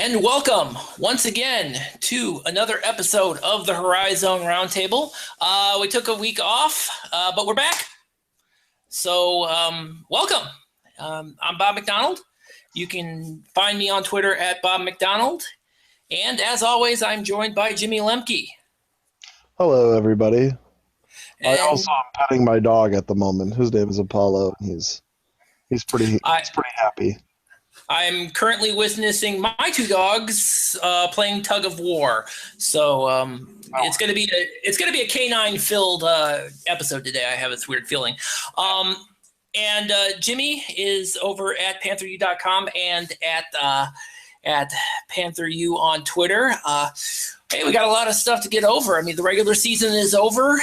And welcome once again to another episode of the Horizon Roundtable. We took a week off, but we're back. So, welcome. I'm Bob McDonald. You can find me on Twitter at Bob McDonald. And as always, I'm joined by Jimmy Lemke. Hello, everybody. And I also am petting my dog at the moment. His name is Apollo. He's pretty happy. I'm currently witnessing my two dogs playing tug of war. So it's gonna be a canine filled episode today. I have this weird feeling. And Jimmy is over at PantherU.com and at PantherU on Twitter. Hey, we got a lot of stuff to get over. I mean, the regular season is over.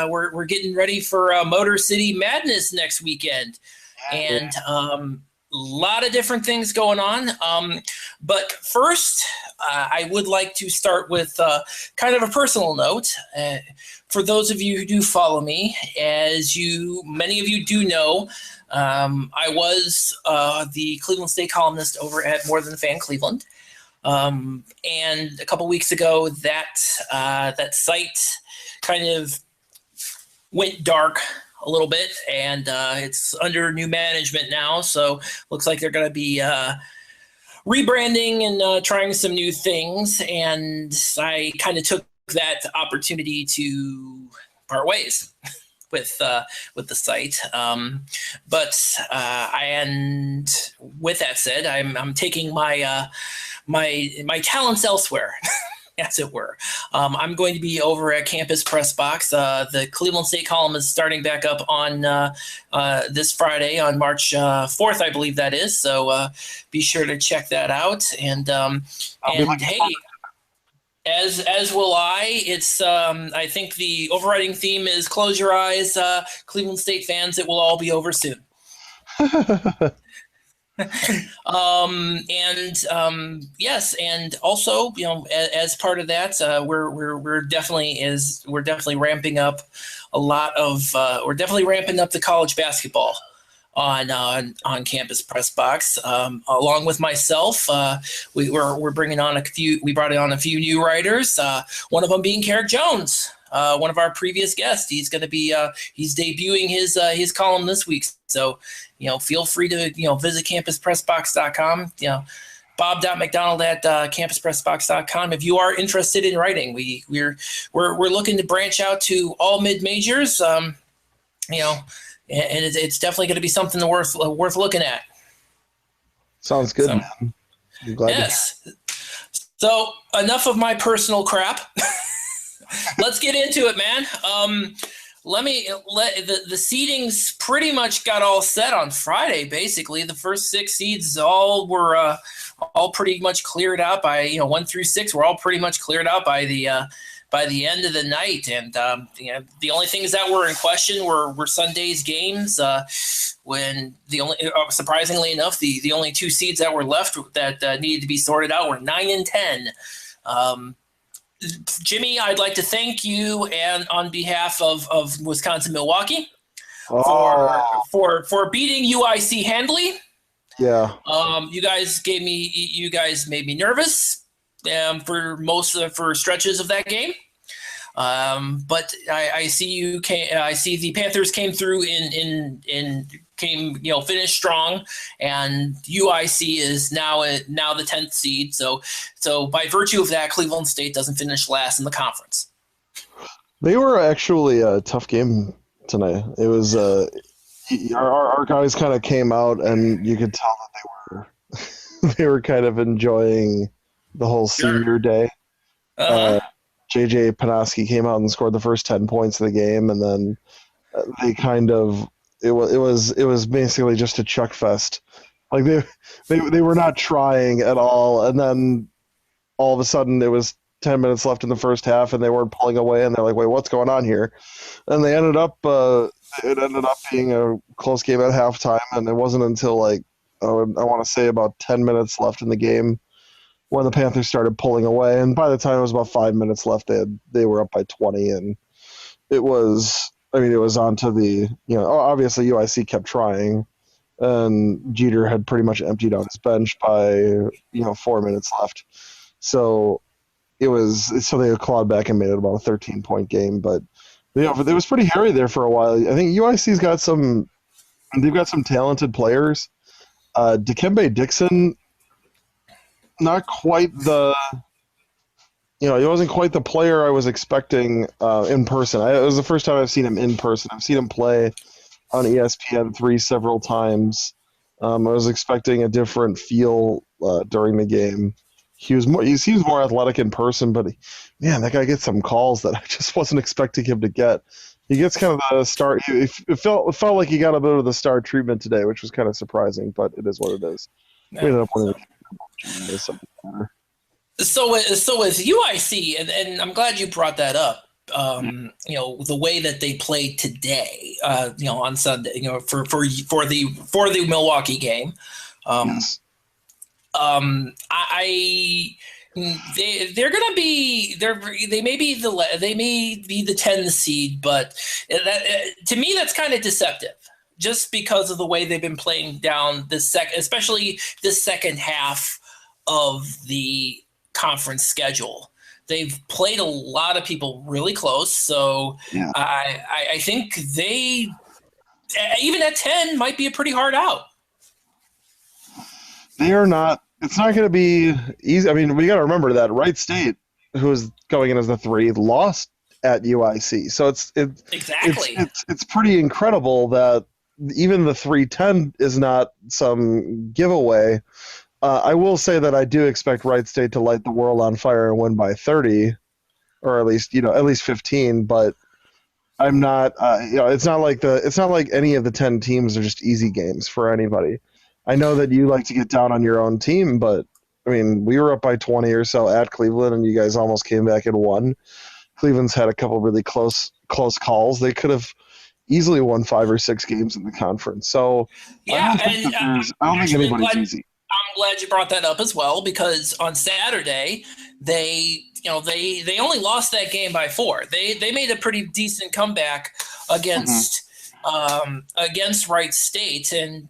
We're getting ready for Motor City Madness next weekend, and a lot of different things going on. But first, I would like to start with kind of a personal note. For those of you who do follow me, many of you do know, I was the Cleveland State columnist over at More Than a Fan Cleveland. And a couple weeks ago, that site kind of went dark a little bit, and it's under new management now. So looks like they're going to be rebranding and trying some new things. And I kind of took that opportunity to part ways with the site. But with that said, I'm taking my talents elsewhere, as it were. I'm going to be over at Campus Press Box. The Cleveland State column is starting back up on this Friday, on March 4th, I believe that is. So be sure to check that out. And hey, as will I. It's I think the overriding theme is close your eyes, Cleveland State fans. It will all be over soon. Yes, and also, as part of that, we're definitely ramping up the college basketball on Campus Press Box. Along with myself, we brought on a few new writers. One of them being Carrick Jones, one of our previous guests. He's going to be he's debuting his column this week. So, feel free to visit campuspressbox.com. Bob.McDonald at campuspressbox.com. If you are interested in writing, we're looking to branch out to all mid majors. And it's definitely going to be something worth looking at. Sounds good, man. I'm glad. Yes. So enough of my personal crap. Let's get into it, man. The seedings pretty much got all set on Friday. Basically, the first 6 seeds were pretty much cleared out by 1 through 6 were all pretty much cleared out by the end of the night, and the only things that were in question were Sunday's games. When surprisingly enough, the only 2 seeds that were left that needed to be sorted out were 9 and 10. Jimmy, I'd like to thank you, and on behalf of Wisconsin Milwaukee, for beating UIC handily. Yeah. You guys made me nervous for stretches of that game. But I see the Panthers came through finished strong, and UIC is now the 10th seed. So by virtue of that, Cleveland State doesn't finish last in the conference. They were actually a tough game tonight. It was our guys kind of came out, and you could tell that they were kind of enjoying the whole senior day. JJ Panoski came out and scored the first 10 points of the game, and then they kind of it was basically just a chuck fest. Like they were not trying at all, and then all of a sudden it was 10 minutes left in the first half, and they weren't pulling away, and they're like, wait, what's going on here? And it ended up being a close game at halftime, and it wasn't until I want to say about 10 minutes left in the game when the Panthers started pulling away, and by the time it was about 5 minutes left, they were up by 20, and it was on to the obviously UIC kept trying, and Jeter had pretty much emptied out his bench by 4 minutes left. So they clawed back and made it about a 13-point game. But it was pretty hairy there for a while. I think UIC's got some talented players. Dikembe Dixon, not quite the. He wasn't quite the player I was expecting in person. It was the first time I've seen him in person. I've seen him play on ESPN3 several times. I was expecting a different feel during the game. He seems more athletic in person, but man, that guy gets some calls that I just wasn't expecting him to get. He gets kind of the star. It felt like he got a bit of the star treatment today, which was kind of surprising, but it is what it is. We ended up winning the something better. So with UIC, and I'm glad you brought that up. The way that they played today, on Sunday, for the Milwaukee game. Yes. They're gonna be they may be the 10 seed, but to me that's kind of deceptive, just because of the way they've been playing down especially this second half of the conference schedule. They've played a lot of people really close, so yeah. I think they, even at 10, might be a pretty hard out. They are not. It's not going to be easy. I mean, we got to remember that Wright State, who is going in as the 3, lost at UIC. So it's pretty incredible that even the 3-10 is not some giveaway. I will say that I do expect Wright State to light the world on fire and win by 30, or at least 15. But I'm not. It's not like any of the 10 teams are just easy games for anybody. I know that you like to get down on your own team, but I mean, we were up by 20 or so at Cleveland, and you guys almost came back and won. Cleveland's had a couple really close calls. They could have easily won 5 or 6 games in the conference. So yeah, I don't think anybody's easy. I'm glad you brought that up as well, because on Saturday they only lost that game by 4. They made a pretty decent comeback against Wright State, and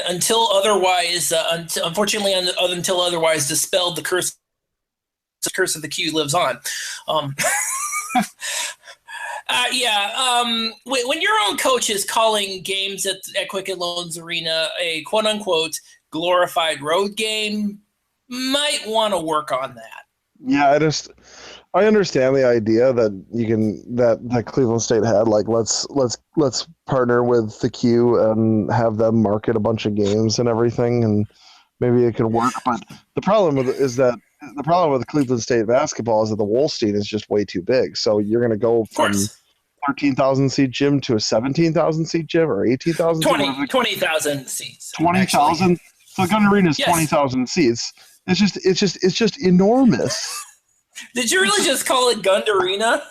until otherwise dispelled, the curse of the Q lives on. When your own coach is calling games at Quicken Loans Arena a quote-unquote glorified road game, might want to work on that. Yeah, I understand the idea that Cleveland State had, like, let's partner with the Q and have them market a bunch of games and everything, and maybe it could work. But the problem with Cleveland State basketball is that the Wolstein is just way too big. So you're going to go from 13,000 seat gym to a 17,000 seat gym, or 18,000. 20,000 seats. 20,000. So Gun Arena is 20,000 seats. It's just enormous. Did you really just call it Gun Arena?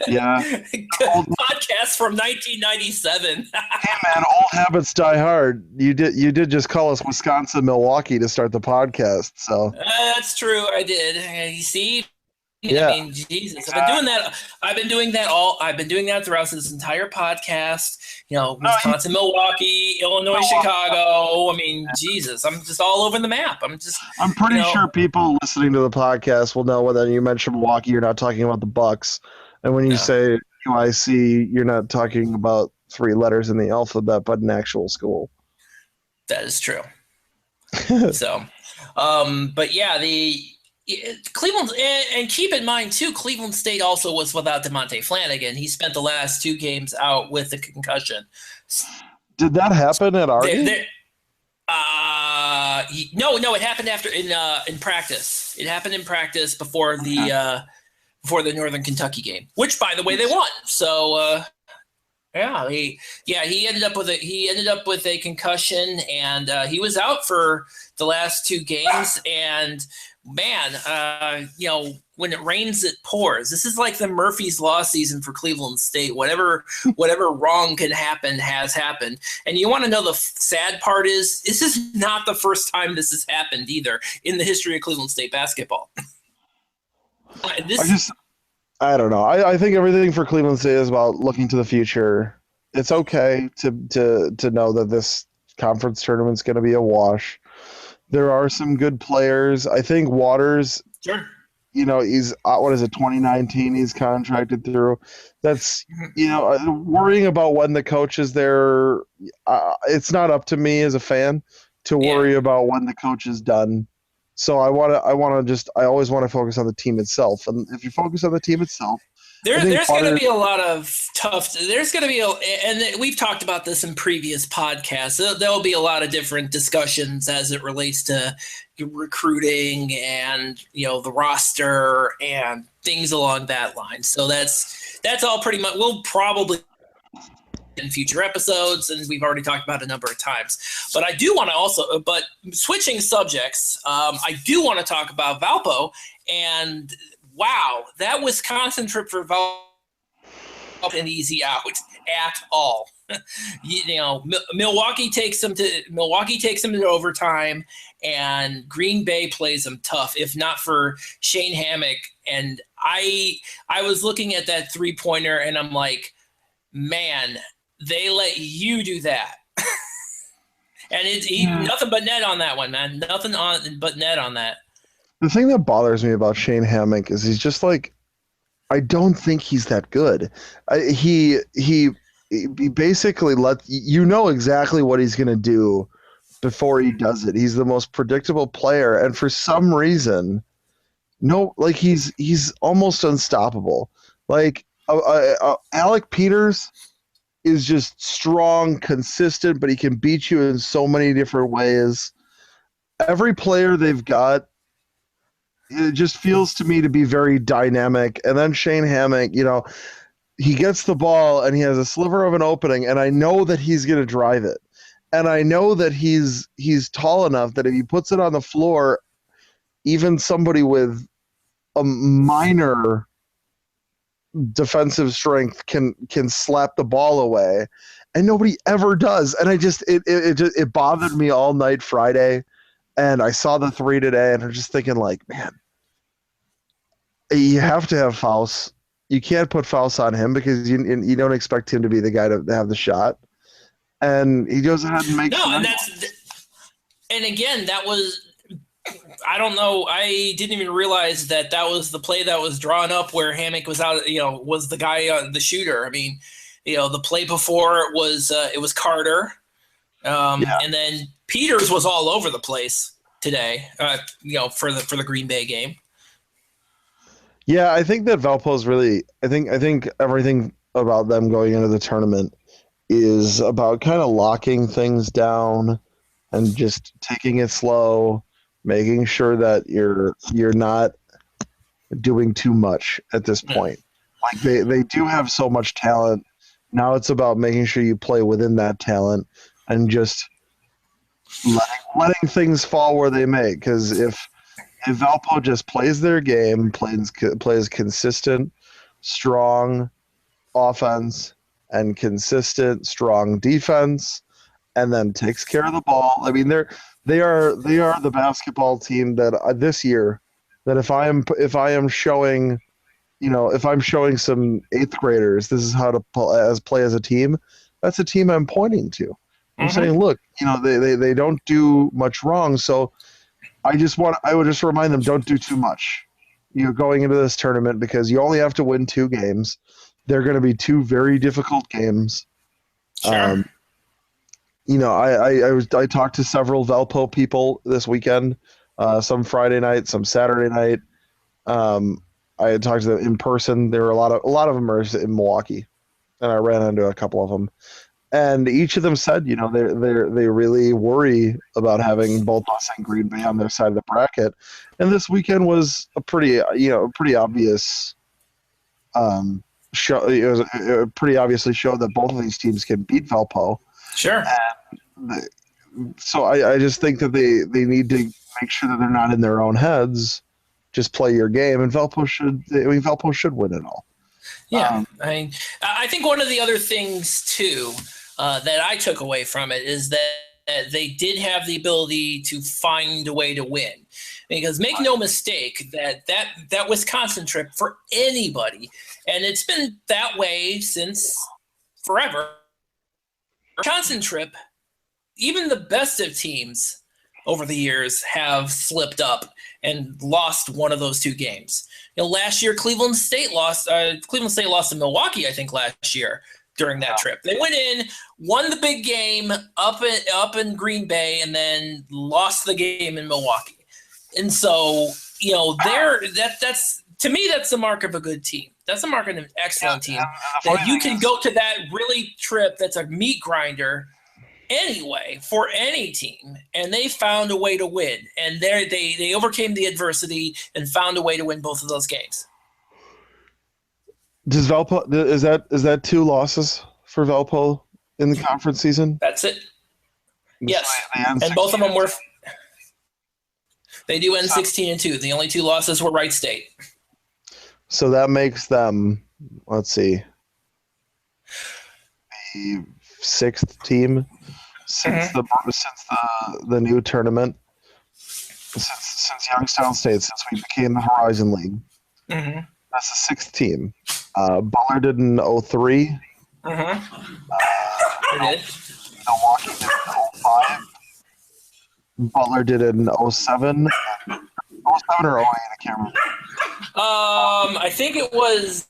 Yeah. Podcast from 1997. Hey man, old habits die hard. You did just call us Wisconsin, Milwaukee to start the podcast. So that's true. I did. You see. Yeah. I mean, Jesus, I've been doing that throughout this entire podcast. Wisconsin, Milwaukee, Illinois, Chicago. I mean, Jesus, I'm just all over the map. I'm pretty sure people listening to the podcast will know when you mention Milwaukee, you're not talking about the Bucks, and when you say UIC, you're not talking about 3 letters in the alphabet, but an actual school. That is true. So, but yeah, Cleveland, and keep in mind too, Cleveland State also was without DeMonte Flanagan. He spent the last 2 games out with a concussion. Did that happen at our game? No, it happened in practice. It happened in practice before the Northern Kentucky game, which, by the way, they won. So he ended up with a concussion, and he was out for the last 2 games. And man, when it rains, it pours. This is like the Murphy's Law season for Cleveland State. Whatever wrong can happen has happened. And you want to know the sad part is, this is not the first time this has happened either in the history of Cleveland State basketball. I don't know. I think everything for Cleveland State is about looking to the future It's okay to know that this conference tournament's going to be a wash. There are some good players. I think Waters, Sure. he's what is it, 2019? He's contracted through. That's worrying about when the coach is there. It's not up to me as a fan to Yeah. worry about when the coach is done. So I always want to focus on the team itself. And if you focus on the team itself, I think There's going to be a lot of tough. There's going to be and we've talked about this in previous podcasts. There'll be a lot of different discussions as it relates to recruiting and the roster and things along that line. So that's all pretty much. We'll probably in future episodes, and we've already talked about it a number of times. But I do want to but switching subjects, I do want to talk about Valpo and. Wow, that Wisconsin trip for Valpo an easy out at all. Milwaukee takes them to overtime, and Green Bay plays them tough. If not for Shane Hammock, and I was looking at that 3-pointer, and I'm like, man, they let you do that. And it's nothing but net on that one, man. Nothing but net on that. The thing that bothers me about Shane Hammock is he's just like, I don't think he's that good. He basically exactly what he's going to do before he does it. He's the most predictable player, and for some reason, he's almost unstoppable. Like Alec Peters is just strong, consistent, but he can beat you in so many different ways. Every player they've got, it just feels to me to be very dynamic. And then Shane Hammock, he gets the ball and he has a sliver of an opening, and I know that he's going to drive it. And I know that he's tall enough that if he puts it on the floor, even somebody with a minor defensive strength can slap the ball away. And nobody ever does. And it bothered me all night Friday. And I saw the 3 today, and I'm just thinking, like, man, you have to have Faust. You can't put Faust on him because you don't expect him to be the guy to have the shot. And he goes ahead and makes and again, that was, I don't know, I didn't even realize that was the play that was drawn up where Hammock was out, was the guy, the shooter. I mean, the play before it was Carter. And then Peters was all over the place today, for the Green Bay game. Yeah, I think that Valpo's really. I think everything about them going into the tournament is about kind of locking things down and just taking it slow, making sure that you're not doing too much at this point. Like they do have so much talent. Now it's about making sure you play within that talent and just letting things fall where they may. Because if Valpo just plays their game, plays consistent, strong offense and consistent, strong defense, and then takes care of the ball. I mean, they are the basketball team that this year, that if I am showing, if I'm showing some 8th graders, this is how to play as a team. That's a team I'm pointing to. I'm saying, look, they don't do much wrong. So I would just remind them, don't do too much. Going into this tournament, because you only have to win 2 games. They're going to be 2 very difficult games. Sure. I talked to several Valpo people this weekend, some Friday night, some Saturday night. I had talked to them in person. There were a lot of them are in Milwaukee, and I ran into a couple of them. And each of them said, they really worry about having both us and Green Bay on their side of the bracket. And this weekend was a pretty obvious show. It pretty obviously showed that both of these teams can beat Valpo. Sure. So I just think that they need to make sure that they're not in their own heads. Just play your game, and Valpo should win it all. Yeah, I think one of the other things too that I took away from it is that they did have the ability to find a way to win. Because make no mistake that Wisconsin trip for anybody, and it's been that way since forever, Wisconsin trip, even the best of teams over the years have slipped up and lost one of those two games. Last year Cleveland State lost to Milwaukee, I think, last year during that trip. They went in, won the big game up in Green Bay, and then lost the game in Milwaukee. And so, that's to me, that's the mark of a good team. That's the mark of an excellent team. That you can go to that really trip that's a meat grinder anyway for any team, and they found a way to win. And they overcame the adversity and found a way to win both of those games. Does Valpo is that 2 losses for Valpo in the conference season? That's it. Yes, and both of them were. They do end 16-2. The only 2 losses were Wright State. So that makes them, let's see, the 6th team since the new tournament, since Youngstown State, since we became the Horizon League. Mm-hmm. That's the 6th team. Butler did in 03. Mm-hmm. They did. Milwaukee did in 05. Butler did it in 07. 07 or 08, I can't remember. I think it was.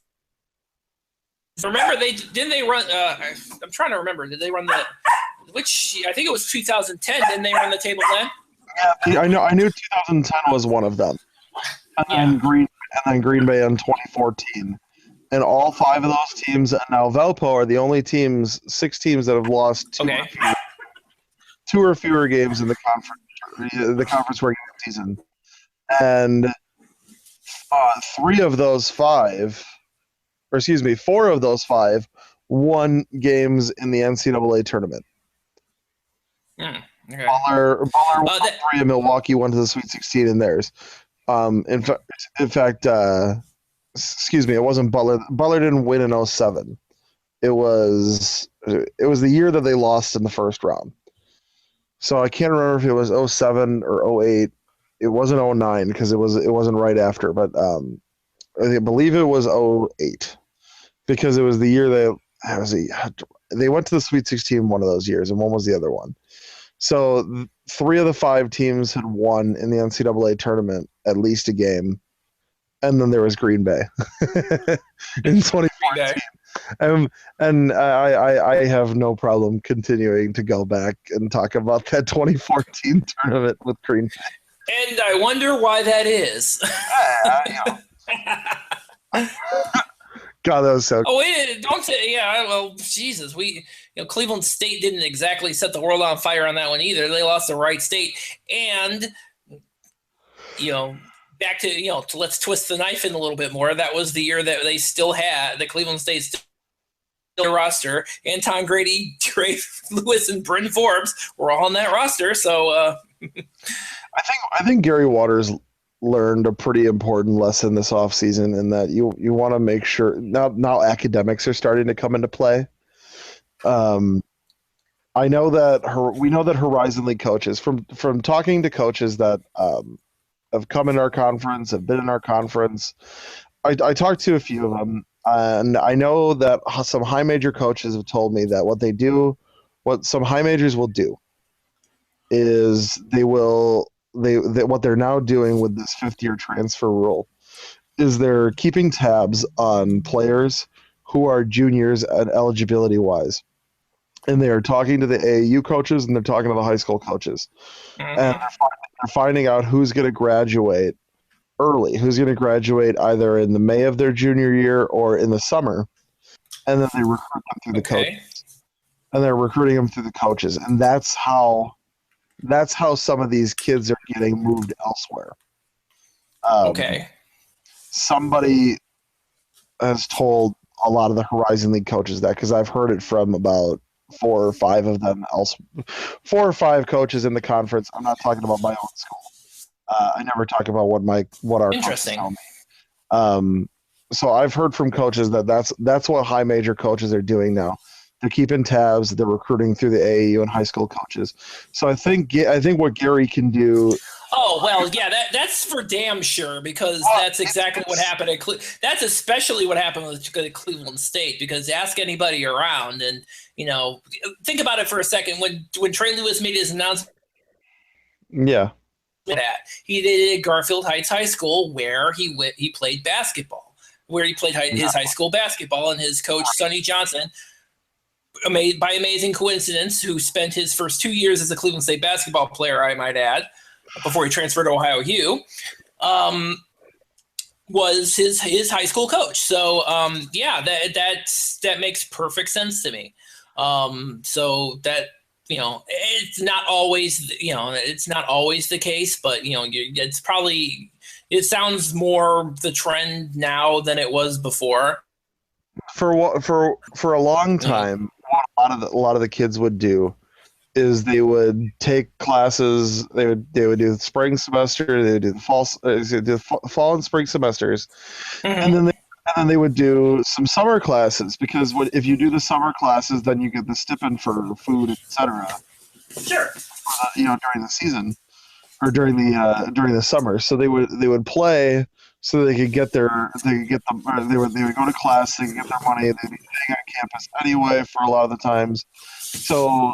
Remember, they run? I'm trying to remember. Did they run which? I think it was 2010. Didn't they run the table then? Yeah, I knew 2010 was one of them. And then Green Bay in 2014. And all 5 of those teams, and now Valpo, are the only 6 teams that have lost 2 or fewer games in the conference regular season. And 4 of those 5 won games in the NCAA tournament. Okay. Butler won 3, and Milwaukee went to the Sweet 16 in theirs. In fact, it wasn't Butler. Butler didn't win in 07. It was the year that they lost in the first round. So I can't remember if it was 07 or 08. It wasn't 09 because it wasn't right after, but I believe it was 08 because it was the year they went to the Sweet 16 one of those years, and one was the other one. So 3 of the 5 teams had won in the NCAA tournament at least a game, and then there was Green Bay in 2014. And I have no problem continuing to go back and talk about that 2014 tournament with Green Bay. And I wonder why that is. God, that was so. Oh, don't say. Yeah, well, Jesus, Cleveland State didn't exactly set the world on fire on that one either. They lost to Wright State, and back to let's twist the knife in a little bit more. That was the year that they still had the Cleveland State still roster. Anton Grady, Trey Lewis, and Bryn Forbes were all on that roster. So I think Gary Waters learned a pretty important lesson this offseason in that you want to make sure now academics are starting to come into play. I know that we know that Horizon League coaches from talking to coaches that have come in our conference, have been in our conference. I talked to a few of them, and I know that some high major coaches have told me that what some high majors will do is what they're now doing with this 5th-year transfer rule is they're keeping tabs on players who are juniors and eligibility-wise. And they are talking to the AAU coaches and they're talking to the high school coaches. Mm-hmm. And they're finding out who's going to graduate early, who's going to graduate either in the May of their junior year or in the summer. And then they recruit them through the coaches. And they're recruiting them through the coaches. And that's how some of these kids are getting moved elsewhere. Somebody has told a lot of the Horizon League coaches that, because I've heard it from about 4 or 5 of them 4 or 5 coaches in the conference. I'm not talking about my own school. I never talk about what our coaches tell me. So I've heard from coaches that's what high major coaches are doing now. They're keeping tabs. They're recruiting through the AAU and high school coaches. So I think what Gary can do. Oh, well, yeah, that's for damn sure, because that's exactly what happened at that's especially what happened with Cleveland State, because ask anybody around and, think about it for a second. When Trey Lewis made his announcement, Yeah. he did it at Garfield Heights High School, where he played basketball, where he played his high school basketball, and his coach, Sonny Johnson, by amazing coincidence, who spent his first 2 years as a Cleveland State basketball player, I might add, before he transferred to Ohio U, was his high school coach. So that makes perfect sense to me. So that it's not always the case, but it's probably, it sounds more the trend now than it was before. For a long time, what a lot of the kids would do is they would take classes. They would do the spring semester. They would do the fall and spring semesters, and then they would do some summer classes, because if you do the summer classes, then you get the stipend for food, etc. Sure. During the season or during the summer. So they would play so they could get they would go to class, they could get their money, they'd be staying on campus anyway for a lot of the times. So,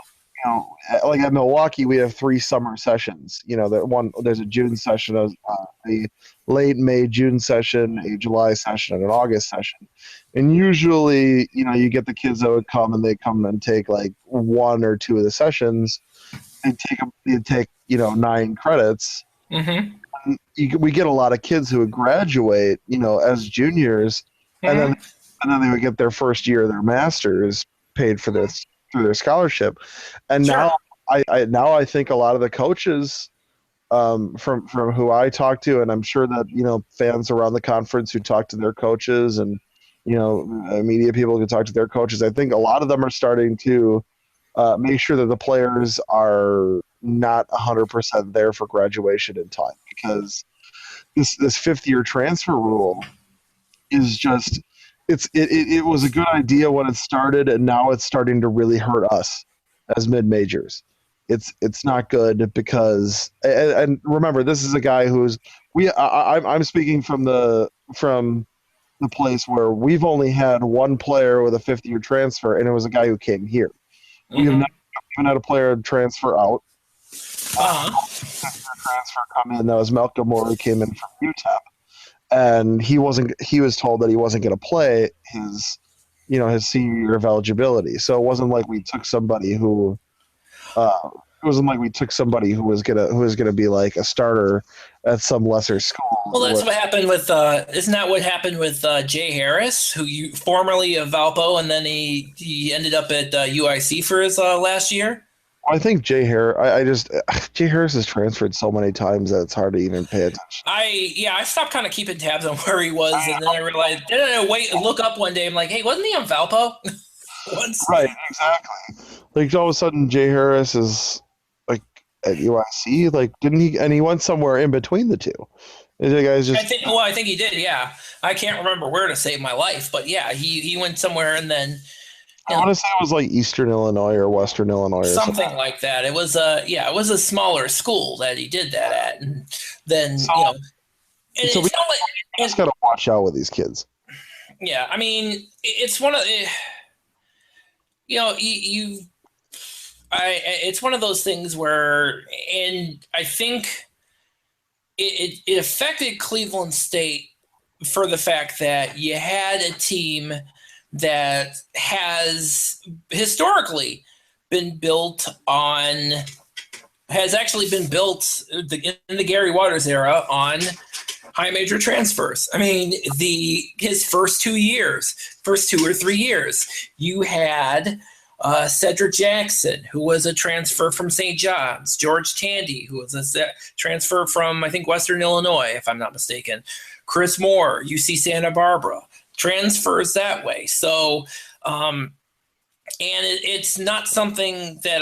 like at Milwaukee, we have 3 summer sessions. There's a June session, a late May, June session, a July session, and an August session. And usually, you get the kids that would come, and they come and take like 1 or 2 of the sessions. They'd take 9 credits. Mm-hmm. We get a lot of kids who would graduate, as juniors, and then they would get their first year of their masters paid for this through their scholarship. And sure. I think a lot of the coaches, from who I talk to, and I'm sure that fans around the conference who talk to their coaches, and media people who talk to their coaches, I think a lot of them are starting to make sure that the players are not 100% there for graduation in time, because this fifth-year transfer rule is just it was a good idea when it started, and now it's starting to really hurt us as mid-majors. It's not good, because and remember, this is a guy who's I'm speaking from the place where we've only had one player with a fifth-year transfer, and it was a guy who came here. Mm-hmm. We have not even had a player transfer out. Transfer come in. That was Malcolm Moore, who came in from UTEP, and he was told that he wasn't going to play his senior year of eligibility. So it wasn't like we took somebody who was gonna be like a starter at some lesser school. Well, that's what happened with isn't that what happened with Jay Harris, who formerly of Valpo, and then he ended up at UIC for his last year? I think Jay Harris. Jay Harris has transferred so many times that it's hard to even pay attention. I stopped kind of keeping tabs on where he was, and then I realized, look up one day. I'm like, hey, wasn't he on Valpo? Right, exactly. Like all of a sudden, Jay Harris is like at UIC. Like, didn't he? And he went somewhere in between the two. I think he did. Yeah, I can't remember where to save my life, but yeah, he went somewhere, and then. I want to say it was like Eastern Illinois or Western Illinois, or something like that. It was it was a smaller school that he did that at, and then we just got to watch out with these kids. Yeah, I mean, it's one of it's one of those things where, and I think it affected Cleveland State for the fact that you had a team that has historically been built in the Gary Waters era on high major transfers. I mean, his first 2 or 3 years, you had Cedric Jackson, who was a transfer from St. John's, George Tandy, who was a transfer from, I think, Western Illinois, if I'm not mistaken, Chris Moore, UC Santa Barbara. Transfers that way. So, and it's not something that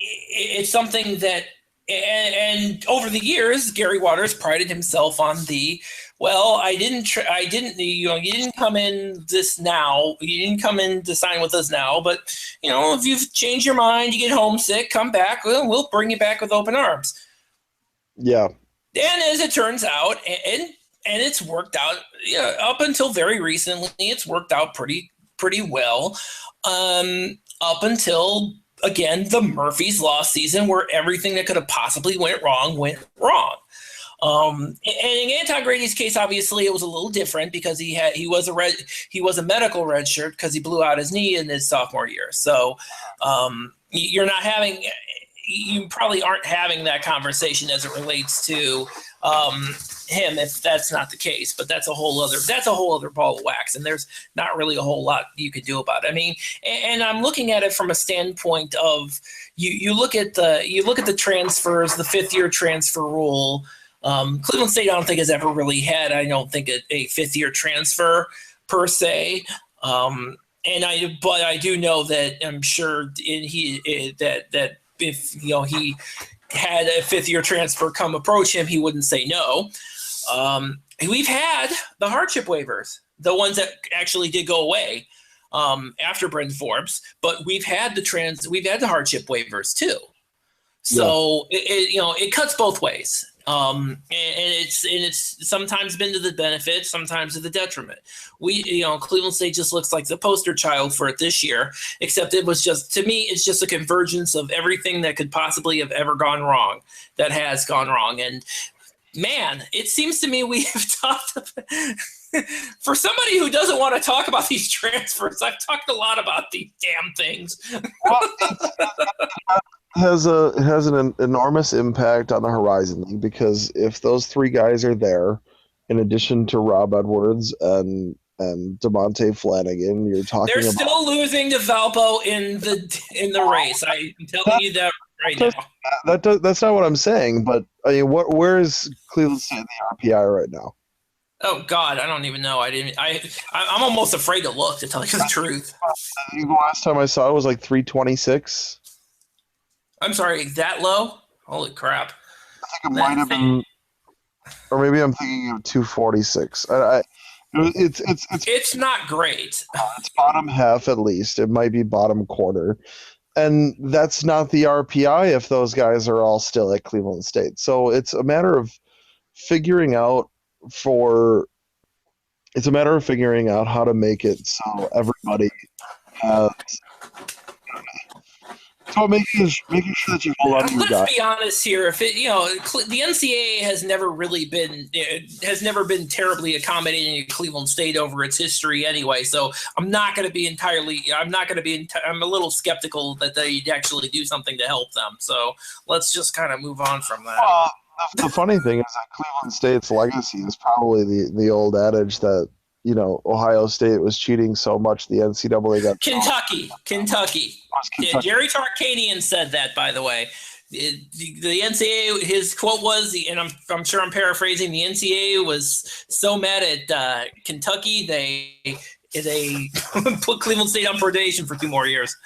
it's something that, and over the years, Gary Waters prided himself on you didn't come in to sign with us now, but if you've changed your mind, you get homesick, come back, we'll bring you back with open arms. Yeah. And as it turns out, and it's worked out, up until very recently, it's worked out pretty well. Up until, again, the Murphy's Law season, where everything that could have possibly went wrong went wrong. And in Anton Grady's case, obviously, it was a little different because he was a medical redshirt because he blew out his knee in his sophomore year. So you probably aren't having that conversation as it relates to him if that's not the case. But that's a whole other ball of wax, and there's not really a whole lot you could do about it. I mean, and I'm looking at it from a standpoint of you look at the transfers, the 5th-year transfer rule. Cleveland State, I don't think has ever really had, I don't think, a 5th-year transfer per se. But I do know that I'm sure that if he had a 5th-year transfer come approach him, he wouldn't say no. We've had the hardship waivers, the ones that actually did go away after Brendan Forbes, but we've had the hardship waivers too. So it cuts both ways. And it's sometimes been to the benefit, sometimes to the detriment. Cleveland State just looks like the poster child for it this year, except it was just, to me, it's just a convergence of everything that could possibly have ever gone wrong that has gone wrong. And man, it seems to me we have talked for somebody who doesn't want to talk about these transfers, I've talked a lot about these damn things. Has an enormous impact on the Horizon League because if those 3 guys are there, in addition to Rob Edwards and DeMonte Flanagan, you're talking They're about still losing to Valpo in the race. I'm telling you that right now. That's not what I'm saying, but I mean, where is Cleveland State in the RPI right now? Oh God, I don't even know. I'm almost afraid to look, to tell you the truth. The last time I saw it was like 326. I'm sorry, that low? Holy crap! I think it might have been, or maybe I'm thinking of 246. It's not great. It's bottom half at least. It might be bottom quarter, and that's not the RPI if those guys are all still at Cleveland State. So it's a matter of figuring out how to make it so everybody has. So making sure that you hold on to your guy. Let's be honest here. If the NCAA has never been terribly accommodating to Cleveland State over its history anyway. So I'm a little skeptical that they'd actually do something to help them. So let's just kind of move on from that. The funny thing is that Cleveland State's legacy is probably the old adage that, Ohio State was cheating so much the NCAA got Kentucky. Yeah, Jerry Tarkanian said that, by the way. The NCAA, his quote was, and I'm sure I'm paraphrasing, the NCAA was so mad at Kentucky they put Cleveland State on probation for 2 more years.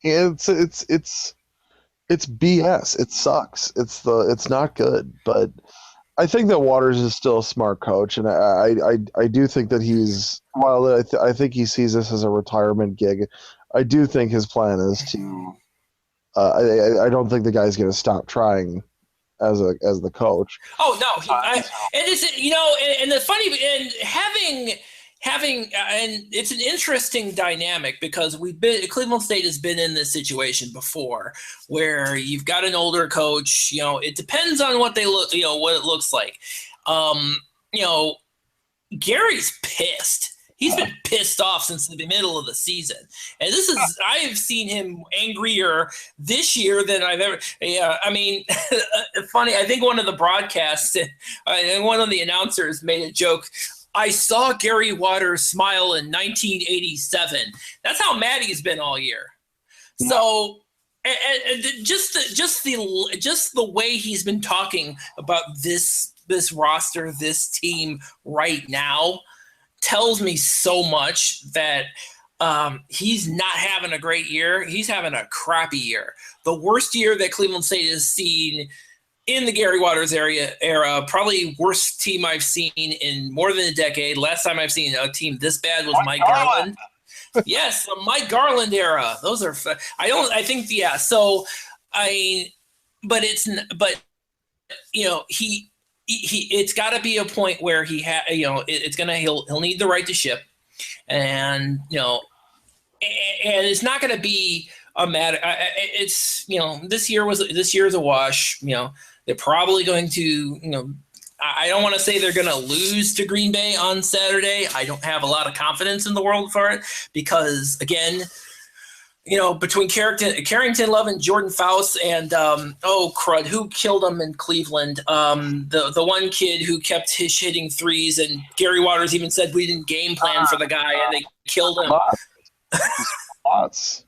It's BS. It sucks. It's not good, but I think that Waters is still a smart coach, and I do think that I think he sees this as a retirement gig. I do think his plan is to. I don't think the guy's going to stop trying as the coach. Oh no, and it's and the funny and having and it's an interesting dynamic because Cleveland State has been in this situation before where you've got an older coach. It depends on what they look, what it looks like. Gary's pissed. He's been pissed off since the middle of the season, and I have seen him angrier this year than I've ever. I mean, funny. I think one of the broadcasts and one of the announcers made a joke. I saw Gary Waters smile in 1987. That's how mad he's been all year. So, and just the way he's been talking about this roster, this team right now, tells me so much that he's not having a great year. He's having a crappy year. The worst year that Cleveland State has seen in the Gary Waters era, probably worst team I've seen in more than a decade. Last time I've seen a team this bad was Mike Garland. Yes, the Mike Garland era. Those are. So but It's got to be a point where he'll need the right to ship, and and it's not going to be a matter. It's this year's a wash. They're probably going to I don't want to say they're going to lose to Green Bay on Saturday. I don't have a lot of confidence in the world for it because, again, between Carrington Love and Jordan Faust and crud, who killed him in Cleveland? The one kid who kept hitting threes, and Gary Waters even said we didn't game plan for the guy, and they killed him. Lots.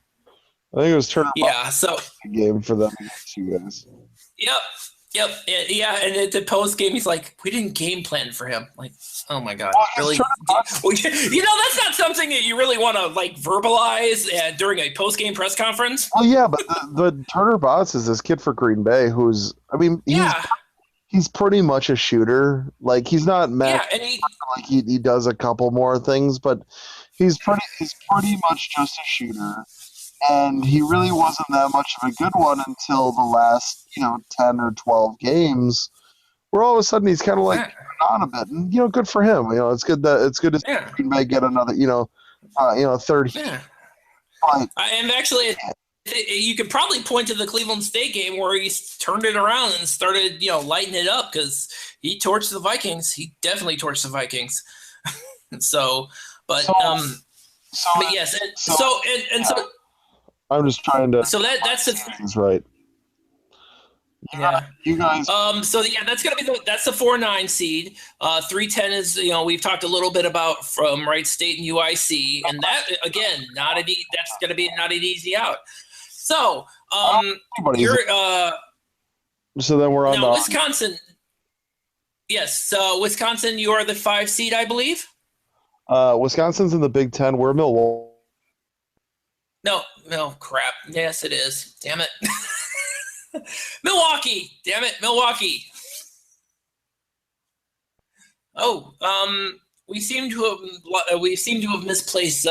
I think it was Turner. Yeah, so game for them against you guys. Yep. Yeah, and at the post game, he's like, "We didn't game plan for him." Like, oh my god, really? That's not something that you really want to verbalize during a post game press conference. Well, yeah, but the Turner Botts is this kid for Green Bay who's, he's pretty much a shooter. Like he's not mad. Yeah, and he does a couple more things, but he's pretty much just a shooter. And he really wasn't that much of a good one until the last, 10 or 12 games, where all of a sudden he's kind of on a bit. And, good for him. It's good to see Green Bay get another, third. Yeah. And actually, you could probably point to the Cleveland State game where he turned it around and started, lighting it up because he torched the Vikings. He definitely torched the Vikings. But yes. So I'm just trying to. So that's the. That's right. Yeah. You guys. That's gonna be that's the 4-9 seed. 3-10 is we've talked a little bit about from Wright State and UIC, and that again that's gonna be not an easy out. So you're So then we're on now Wisconsin. Yes, Wisconsin, you are the 5 seed, I believe. Wisconsin's in the Big Ten. We're Milwaukee. No, crap. Yes, it is. Damn it. Milwaukee. Damn it, Milwaukee. Oh, we seem to have misplaced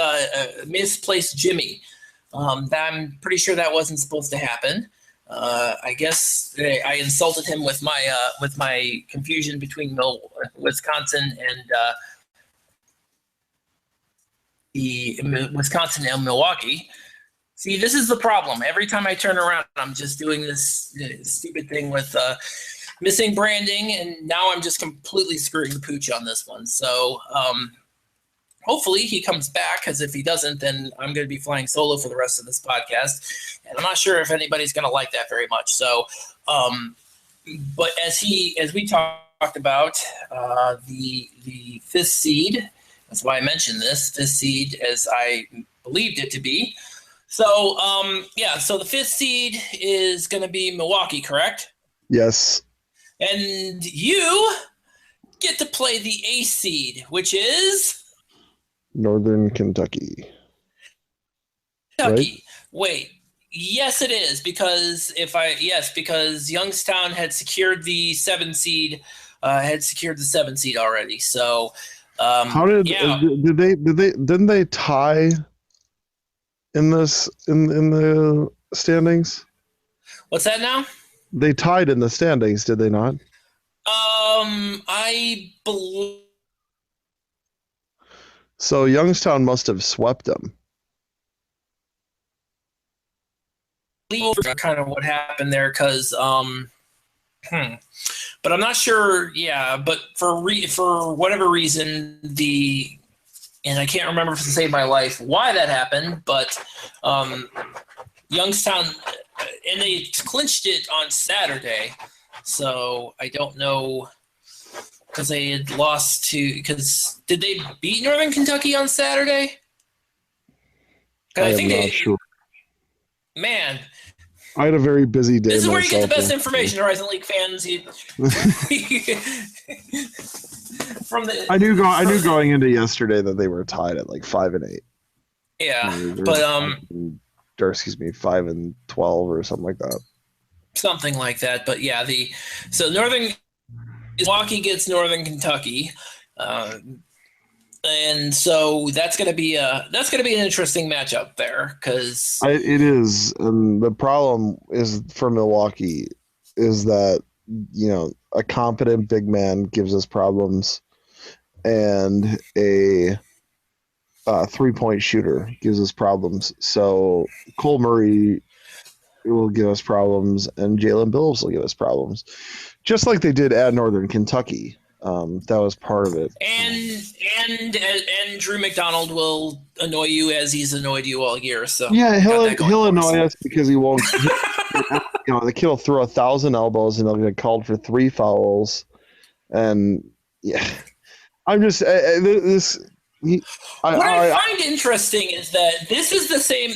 Jimmy. I'm pretty sure that wasn't supposed to happen. I guess I insulted him with my confusion between Wisconsin and Wisconsin and Milwaukee. See, this is the problem. Every time I turn around, I'm just doing this stupid thing with missing branding, and now I'm just completely screwing the pooch on this one. So hopefully he comes back, because if he doesn't, then I'm going to be flying solo for the rest of this podcast, and I'm not sure if anybody's going to like that very much. So, but as we talked about, the 5th seed. That's why I mentioned this 5th seed, as I believed it to be. So, so the 5th seed is going to be Milwaukee, correct? Yes. And you get to play the 8th seed, which is? Northern Kentucky. Right? Wait. Yes, it is, because because Youngstown had secured the 7th seed, already. So, how didn't they tie in the standings? What's that now? They tied in the standings, did they not? I believe so. Youngstown must have swept them. Kind of what happened there, because but I'm not sure. Yeah, but for whatever reason, and I can't remember to save my life why that happened, but Youngstown, and they clinched it on Saturday, so I don't know, because they had lost because did they beat Northern Kentucky on Saturday? I am not sure. Man, I had a very busy day. This is where you get the best information, Horizon League fans. I knew going into yesterday that they were tied at 5-8. Yeah, but 5-12 or something like that. Something like that, but yeah, Milwaukee gets Northern Kentucky, and so that's gonna be an interesting matchup there, because it is, and the problem is for Milwaukee is that a competent big man gives us problems, and a 3-point shooter gives us problems. So Cole Murray will give us problems, and Jalen Billups will give us problems, just like they did at Northern Kentucky. That was part of it. And Drew McDonald will annoy you as he's annoyed you all year. So yeah, he'll annoy us because he won't. The kid will throw 1,000 elbows and he'll get called for 3 fouls, and yeah, I'm just this. What I find interesting is that this is the same.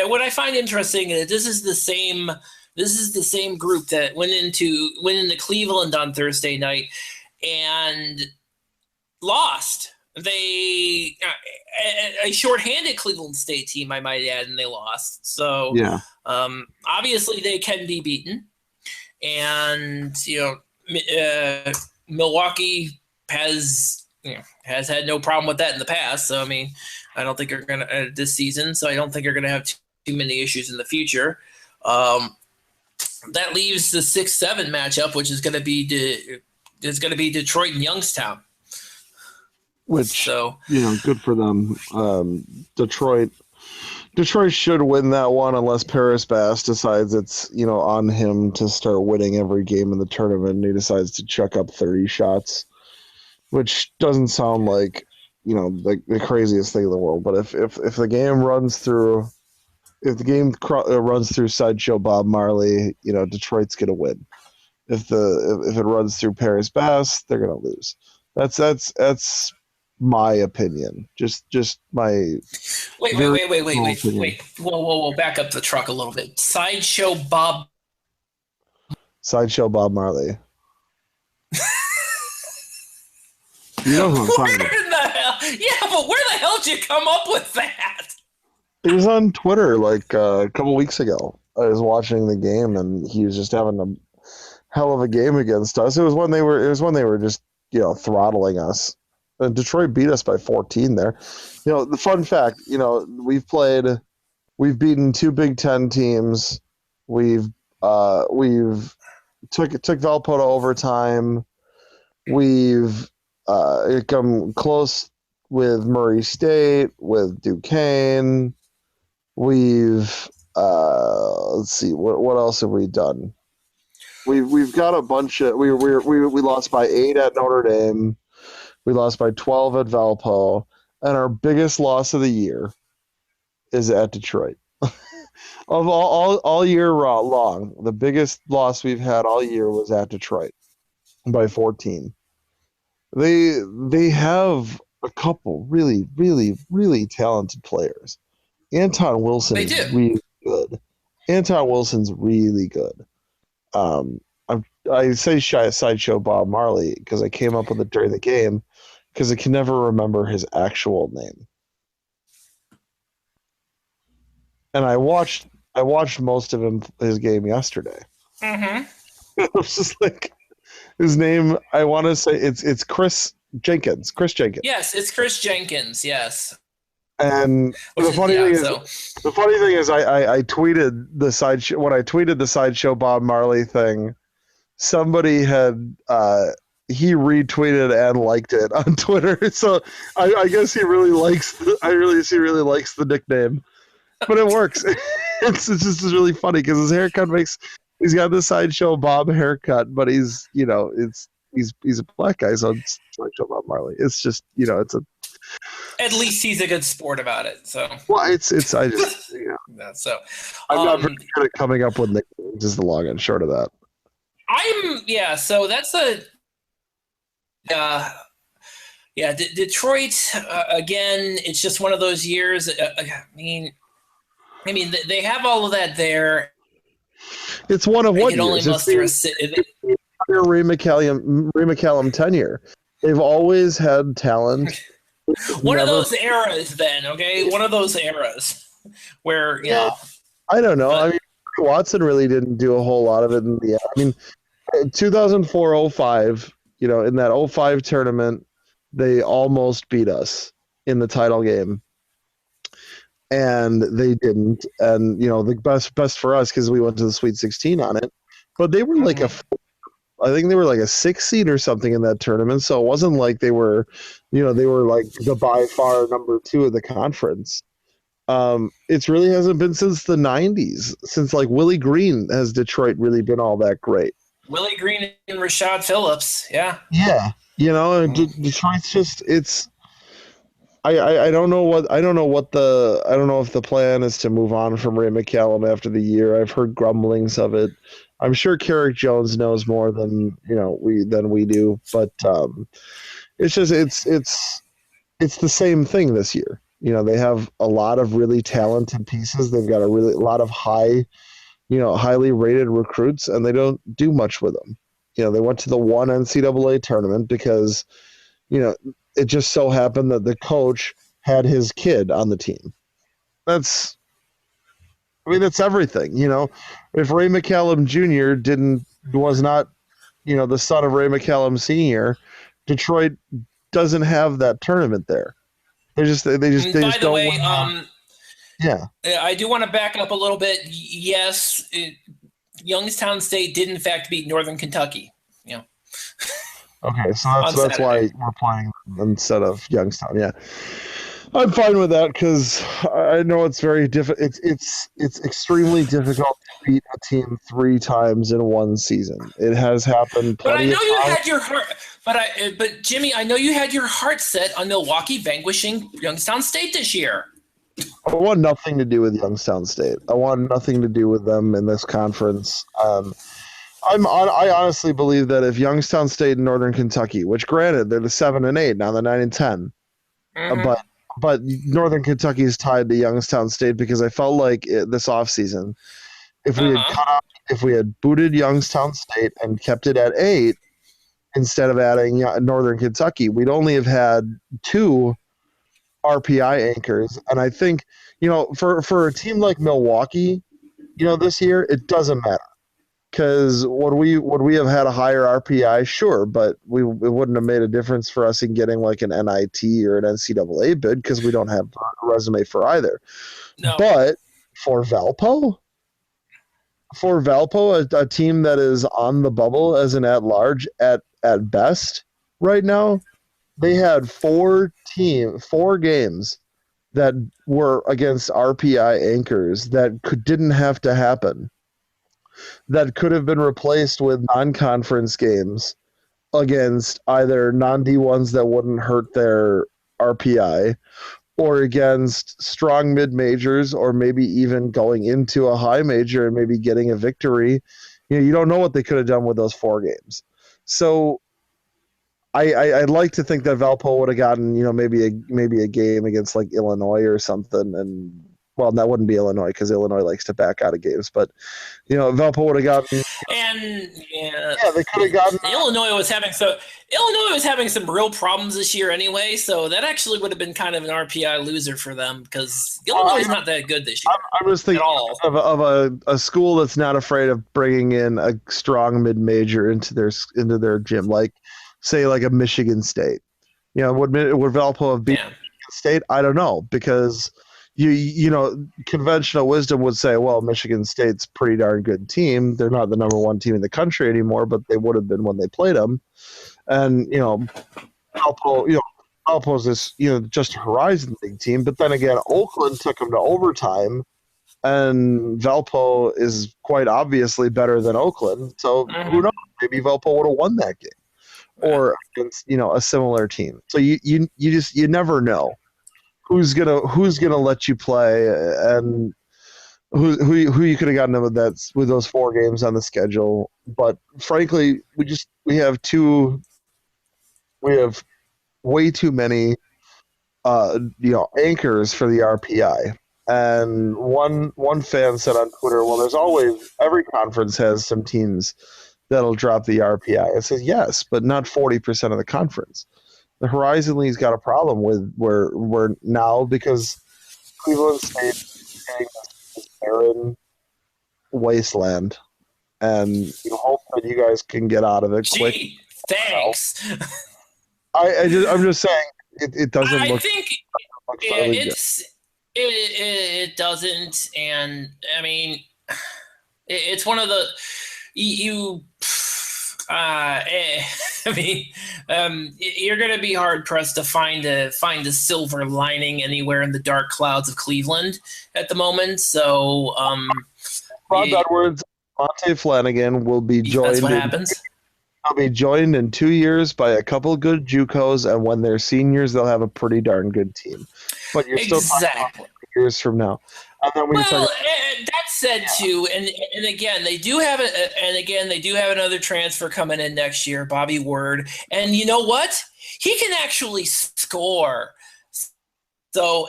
What I find interesting is this is the same group that went into Cleveland on Thursday night and lost. They a shorthanded Cleveland State team, I might add, and they lost. So yeah, obviously they can be beaten, and Milwaukee has had no problem with that in the past. So I mean, I don't think they're gonna this season. So I don't think they're gonna have too many issues in the future. That leaves the 6-7 matchup, which is gonna be Detroit and Youngstown. Which good for them. Detroit should win that one unless Paris Bass decides it's on him to start winning every game in the tournament, and he decides to chuck up 30 shots, which doesn't sound like the craziest thing in the world. But if the game runs through Sideshow Bob Marley, Detroit's gonna win. If it runs through Paris Bass, they're gonna lose. That's my opinion. Just my wait. Whoa, back up the truck a little bit. Sideshow Bob Marley. You know who I'm talking about. Where in the hell? Yeah, but where the hell did you come up with that? It was on Twitter like a couple weeks ago. I was watching the game and he was just having a hell of a game against us. It was when they were just throttling us. And Detroit beat us by 14 there. The fun fact, we've beaten 2 Big Ten teams. We've took Valpo to overtime. We've come close with Murray State, with Duquesne. We've let's see, what else have we done? We've got a bunch of we lost by 8 at Notre Dame. We lost by 12 at Valpo, and our biggest loss of the year is at Detroit. Of all year long, the biggest loss we've had all year was at Detroit by 14. They have a couple really, really, really talented players. Anton Wilson is really good. Anton Wilson's really good. I say Sideshow Bob Marley because I came up with it during the game because I can never remember his actual name. And I watched most of his game yesterday. Mm-hmm. I was just like, his name, I want to say it's Chris Jenkins. Chris Jenkins. Yes, it's Chris Jenkins. Yes. And the funny thing is, I tweeted the sideshow when I tweeted the Sideshow Bob Marley thing. Somebody had he retweeted and liked it on Twitter, so I guess he really likes. He really likes the nickname, but it works. It's just really funny because his haircut he's got the Sideshow Bob haircut, but he's a black guy, so it's Sideshow Bob Marley. It's just it's a. At least he's a good sport about it. So well, I just so I'm not very good at coming up with nicknames. Is the long and short of that. So that's Detroit again. It's just one of those years. I mean, they have all of that there. It's one of what years? Only muster Ray McCallum tenure. They've always had talent. One of those eras, then, okay? One of those eras where, I don't know. I mean, Watson really didn't do a whole lot of it in the end. I mean, 2004-05, in that 05 tournament, they almost beat us in the title game. And they didn't. And, the best for us, because we went to the Sweet 16 on it, but they were like I think they were like a 6 seed or something in that tournament. So it wasn't like they were, they were like the by far number 2 of the conference. It's really hasn't been since the '90s, since like Willie Green has Detroit really been all that great. Willie Green and Rashad Phillips, yeah. Yeah, and Detroit's just it's. I don't know what I don't know what the I don't know if the plan is to move on from Ray McCallum after the year. I've heard grumblings of it. I'm sure Carrick Jones knows more than we do, but it's just it's the same thing this year. They have a lot of really talented pieces. They've got a lot of highly rated recruits, and they don't do much with them. They went to the one NCAA tournament because it just so happened that the coach had his kid on the team. That's everything. If Ray McCallum Jr. was not the son of Ray McCallum Sr., Detroit doesn't have that tournament there. They just By the don't way, yeah. I do want to back up a little bit. Yes, Youngstown State did in fact beat Northern Kentucky. Okay, so that's why we're playing instead of Youngstown. Yeah, I'm fine with that because I know it's very difficult. It's extremely difficult to beat a team 3 times in one season. It has happened plenty. But I know you had your heart. But Jimmy, I know you had your heart set on Milwaukee vanquishing Youngstown State this year. I want nothing to do with Youngstown State. I want nothing to do with them in this conference. I honestly believe that if Youngstown State and Northern Kentucky, which granted they're the 7 and 8 now, the 9 and 10, but Northern Kentucky is tied to Youngstown State because I felt like this offseason, if we had booted Youngstown State and kept it at 8 instead of adding Northern Kentucky, we'd only have had 2 RPI anchors, and I think for a team like Milwaukee, this year it doesn't matter. Because would we have had a higher RPI? Sure, but it wouldn't have made a difference for us in getting like an NIT or an NCAA bid because we don't have a resume for either. No. But for Valpo, a team that is on the bubble as an at-large at best right now, they had 4 games that were against RPI anchors that didn't have to happen. That could have been replaced with non-conference games against either non-D1s that wouldn't hurt their RPI or against strong mid-majors or maybe even going into a high major and maybe getting a victory. You don't know what they could have done with those 4 games. So I'd like to think that Valpo would have gotten, maybe a game against like Illinois or something, and well, that wouldn't be Illinois because Illinois likes to back out of games. But Valpo would have gotten, and they could have gotten. Illinois was having some real problems this year anyway, so that actually would have been kind of an RPI loser for them because Illinois is not that good this year. I was thinking of a school that's not afraid of bringing in a strong mid major into their gym, like say like a Michigan State. Would Valpo have beaten Michigan State? I don't know because. Conventional wisdom would say, well, Michigan State's a pretty darn good team. They're not the number 1 team in the country anymore, but they would have been when they played them. And, Valpo's this, just a Horizon League team. But then again, Oakland took them to overtime, and Valpo is quite obviously better than Oakland. So who knows? Maybe Valpo would have won that game or against, a similar team. So you never know. Who's gonna let you play, and who you could have gotten with those 4 games on the schedule? But frankly, we have way too many anchors for the RPI. And one fan said on Twitter, well, there's always every conference has some teams that'll drop the RPI. I said yes, but not 40% of the conference. The Horizon League's got a problem with where now because Cleveland State is getting this barren wasteland, and hope that you guys can get out of it quick. Thanks. I'm just saying it doesn't. I think it doesn't, and I mean, it's one of the. you I mean, you're going to be hard pressed to find a silver lining anywhere in the dark clouds of Cleveland at the moment. So, Rob Edwards, Monte Flanagan will be joined. That's what happens. They'll be joined in 2 years by a couple good JUCOs, and when they're seniors, they'll have a pretty darn good team. But you're still talking years from now. And then that said, too, and again, they do have another transfer coming in next year, Bobby Word, and you know what? He can actually score. So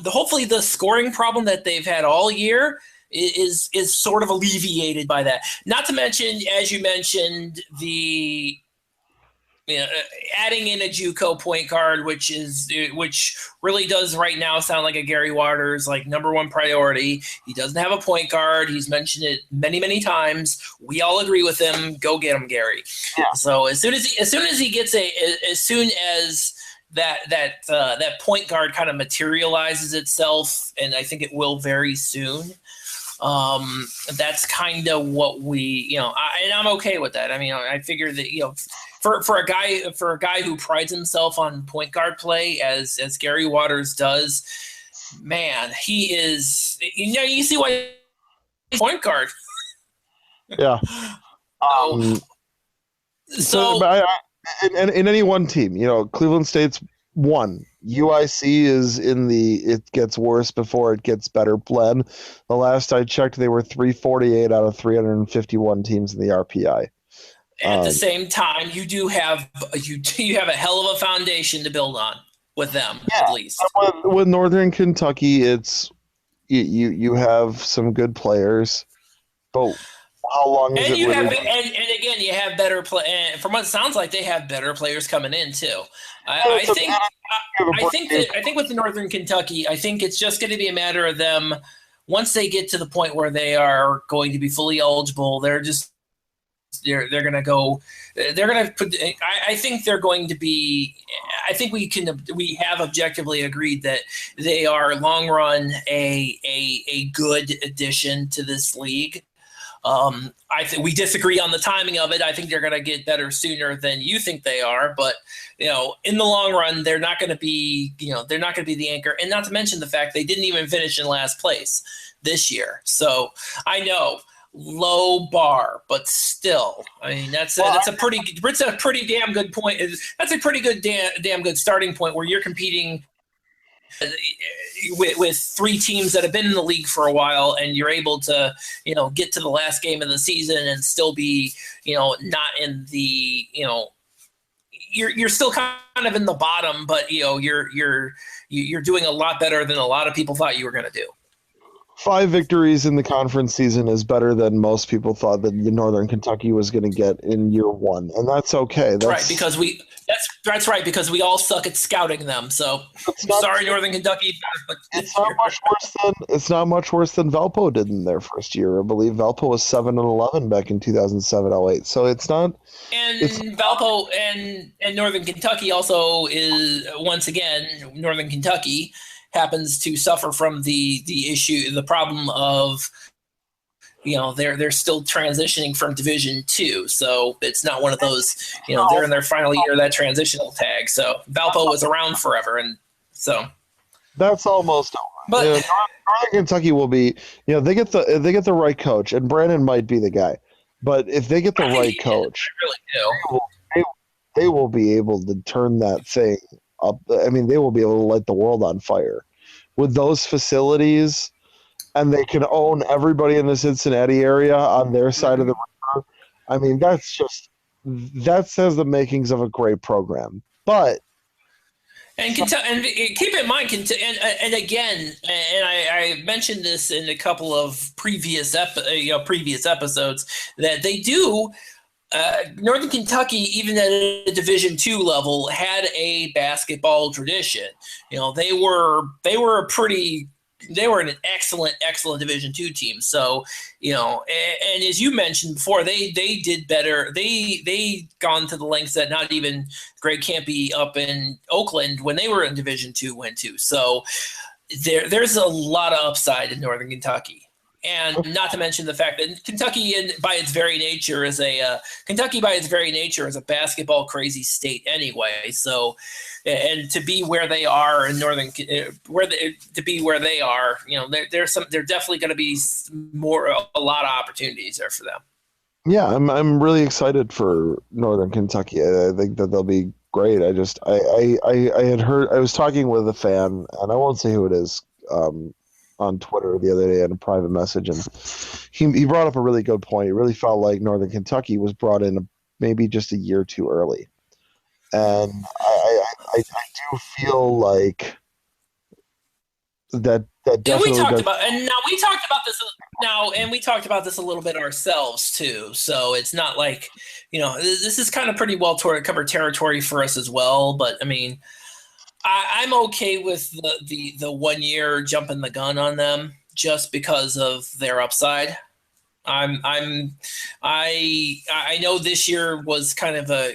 hopefully the scoring problem that they've had all year is sort of alleviated by that. Not to mention, as you mentioned, the adding in a JUCO point guard, which really does right now sound like a Gary Waters number one priority. He doesn't have a point guard. He's mentioned it many, many times. We all agree with him. Go get him, Gary. Yeah. So as soon as he gets that point guard kind of materializes itself, and I think it will very soon. That's kind of what and I'm okay with that. I mean, I figure that for a guy who prides himself on point guard play as Gary Waters does, man, he is. You see why he's point guard. Yeah. In any one team, Cleveland State's one. UIC is it gets worse before it gets better blend. The last I checked, they were 348 out of 351 teams in the RPI. At the same time, you do have a hell of a foundation to build on with them, at least. With Northern Kentucky, it's you have some good players, but how long is it? And again, you have better play. And from what it sounds like, they have better players coming in too. I think with the Northern Kentucky, I think it's just going to be a matter of them once they get to the point where they are going to be fully eligible. They're going to go. They're going to put. I think they're going to be. I think we have objectively agreed that they are long run a good addition to this league. I think we disagree on the timing of it. I think they're going to get better sooner than you think they are, but in the long run, they're not going to be, they're not going to be the anchor. And not to mention the fact they didn't even finish in last place this year. So I know low bar, but still, I mean, that's a pretty damn good point. That's a pretty good damn good starting point where you're competing with three teams that have been in the league for a while, and you're able to, get to the last game of the season and still be, not in the, you're still kind of in the bottom, but you're doing a lot better than a lot of people thought you were going to do. 5 victories in the conference season is better than most people thought that Northern Kentucky was going to get in year one, and that's okay. That's right, because we all suck at scouting them. So sorry, Northern Kentucky. But it's not much worse than Valpo did in their first year. I believe Valpo was 7-11 back in 2007-08. So it's not. And Valpo and Northern Kentucky also is, once again, Northern Kentucky happens to suffer from the problem of, they're still transitioning from Division II. So it's not one of those, they're in their final year of that transitional tag. So Valpo was around forever. And so that's almost over. But Northern Kentucky will be, they get the right coach, and Brandon might be the guy, but if they get the right coach, they will be able to turn that thing up. I mean, they will be able to light the world on fire with those facilities, and they can own everybody in the Cincinnati area on their side of the river. I mean, that has the makings of a great program. But and keep in mind, and again, and I mentioned this in a couple of previous episodes, that they do. Northern Kentucky, even at a Division II level, had a basketball tradition. They were an excellent Division II team. So, and as you mentioned before, they did better. They gone to the lengths that not even Greg Campy up in Oakland when they were in Division II went to. So there's a lot of upside in Northern Kentucky. And not to mention the fact that Kentucky, by its very nature, is a basketball crazy state anyway. So, and to be where they are in to be where they are, they're definitely going to be a lot of opportunities there for them. Yeah, I'm really excited for Northern Kentucky. I think that they'll be great. I had heard, I was talking with a fan, and I won't say who it is, on Twitter the other day in a private message, and he brought up a really good point. He really felt like Northern Kentucky was brought in maybe just a year too early, and I do feel like that Yeah, definitely does. we talked about this a little bit ourselves too. So it's not like, this is kind of pretty well covered territory for us as well. But I mean, I'm okay with the 1 year jumping the gun on them just because of their upside. I know this year was kind of a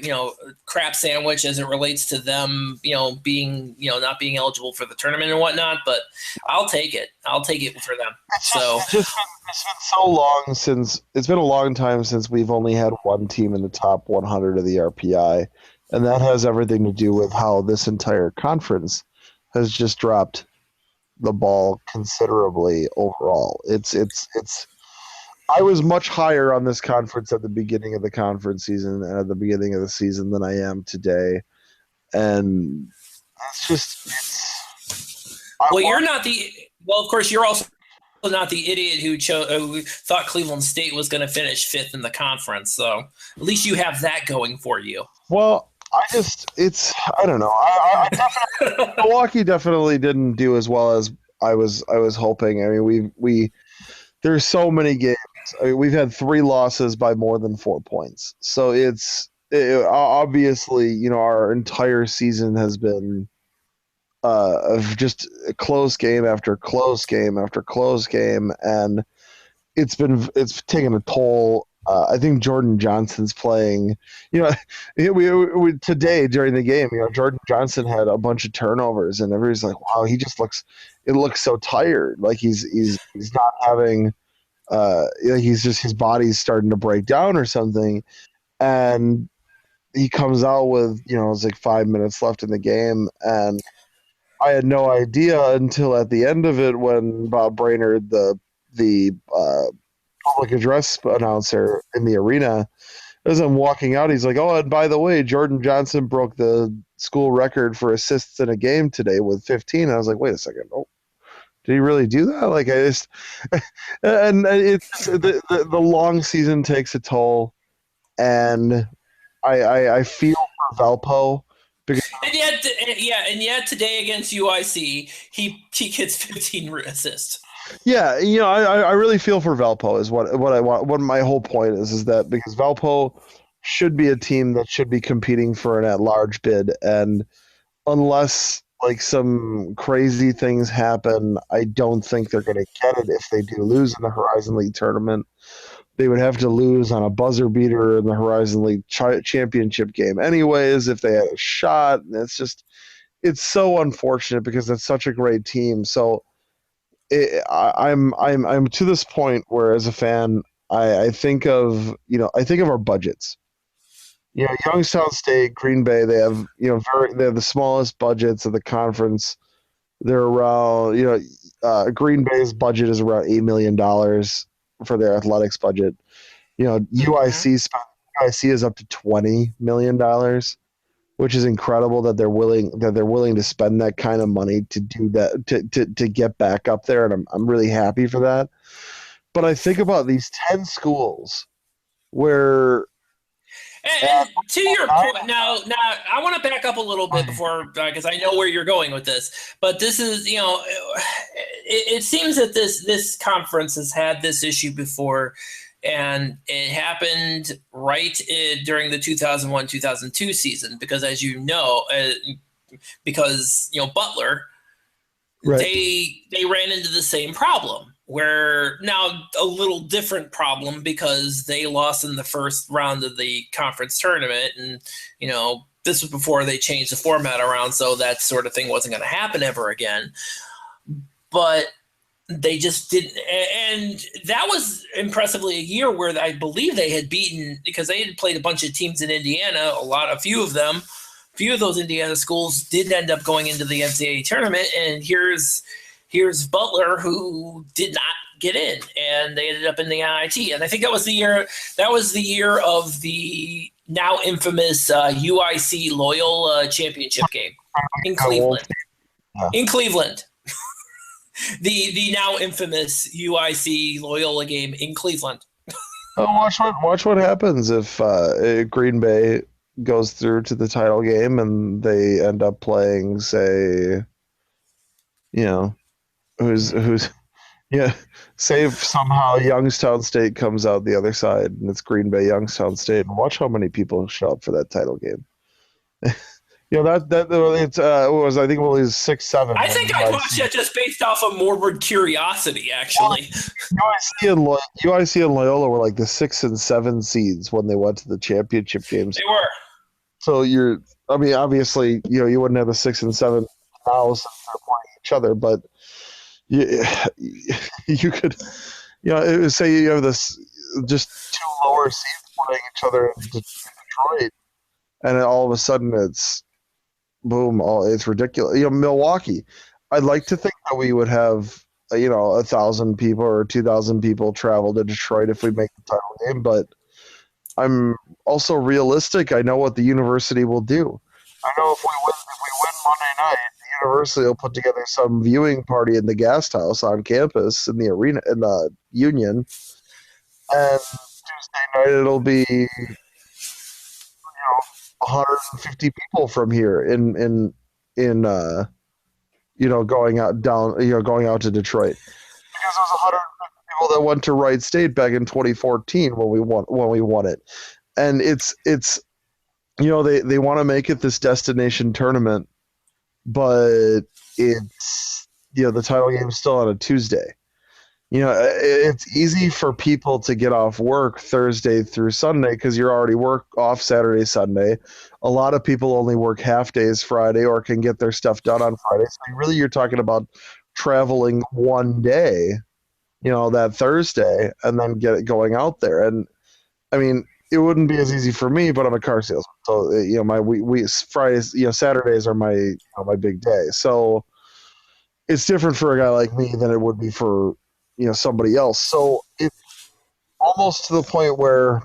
crap sandwich as it relates to them being not being eligible for the tournament and whatnot, but I'll take it for them. So It's been so long since it's been a long time since we've only had one team in the top 100 of the RPI, and that has everything to do with how this entire conference has just dropped the ball considerably overall. It's I was much higher on this conference at the beginning of the conference season and at the beginning of the season than I am today. And of course, you're also not the idiot who thought Cleveland State was going to finish fifth in the conference. So at least you have that going for you. Well, I don't know. Milwaukee definitely didn't do as well as I was hoping. I mean, there's so many games. I mean, we've had 3 losses by more than 4 points. So obviously, our entire season has been of just close game after close game after close game, and it's taken a toll. I think Jordan Johnson's playing. We today during the game, Jordan Johnson had a bunch of turnovers, and everybody's like, "Wow, he just looks so tired. Like he's not having." He's just, his body's starting to break down or something, and he comes out with it's like 5 minutes left in the game, and I had no idea until at the end of it when Bob Brainerd, the public address announcer in the arena, as I'm walking out, he's like, "Oh, and by the way, Jordan Johnson broke the school record for assists in a game today with 15." And I was like, "Wait a second, oh, did he really do that?" Like, I just, and it's the long season takes a toll, and I feel for Valpo because and yet today against UIC, he gets 15 assists. Yeah, I really feel for Valpo is what I want. What my whole point is that because Valpo should be a team that should be competing for an at-large bid, and unless like some crazy things happen, I don't think they're going to get it if they do lose in the Horizon League tournament. They would have to lose on a buzzer beater in the Horizon League championship game anyways if they had a shot. And it's so unfortunate because it's such a great team. So I'm to this point where as a fan, I think of our budgets. Youngstown State, Green Bay, they have they have the smallest budgets of the conference. They're around Green Bay's budget is around $8 million for their athletics budget. UIC is up to $20 million, which is incredible that they're willing to spend that kind of money to do that to get back up there, and I'm really happy for that. But I think about these 10 schools where. And to your point, now I want to back up a little bit before, because I know where you're going with this. But this is, it seems that this conference has had this issue before, and it happened during the 2001-2002 season. Because as you know, Butler, right. they ran into the same problem. Where now a little different problem because they lost in the first round of the conference tournament, and this was before they changed the format around, so that sort of thing wasn't going to happen ever again. But They just didn't, and that was impressively a year where I believe they had beaten, because they had played a bunch of teams in Indiana. A few of them, a few of those Indiana schools did end up going into the NCAA tournament, and here's Butler, who did not get in, and they ended up in the NIT. And I think that was the year. That was the year of the now infamous UIC Loyola championship game in Cleveland. In Cleveland. The now infamous UIC Loyola game in Cleveland. Watch what happens if Green Bay goes through to the title game and they end up playing, say, who's yeah, say if somehow Youngstown State comes out the other side and it's Green Bay Youngstown State, and watch how many people show up for that title game. That it was, I think it was 6-7. I think I watched that just based off of morbid curiosity, actually. UIC and Loyola were like the 6 and 7 seeds when they went to the championship games. They were. So obviously, you wouldn't have a 6 and 7 now since they're playing each other, but you could, say you have this just two lower seeds playing each other in Detroit, and all of a sudden it's boom, it's ridiculous. Milwaukee, I'd like to think that we would have 1,000 people or 2,000 people travel to Detroit if we make the title game, but I'm also realistic. I know what the university will do. I know if we win Monday night, the university will put together some viewing party in the guest house on campus in the arena in the Union, and Tuesday night it'll be 150 people from here in going out to Detroit, because there was 150 people that went to Wright State back in 2014 when we won it, and it's they want to make it this destination tournament, but it's the title game is still on a Tuesday. It's easy for people to get off work Thursday through Sunday because you're already off Saturday, Sunday. A lot of people only work half days Friday or can get their stuff done on Friday. So you're talking about traveling one day, that Thursday, and then going out there. And I mean, it wouldn't be as easy for me, but I'm a car salesman, so my Fridays, Saturdays are my my big day. So it's different for a guy like me than it would be for somebody else. So it's almost to the point where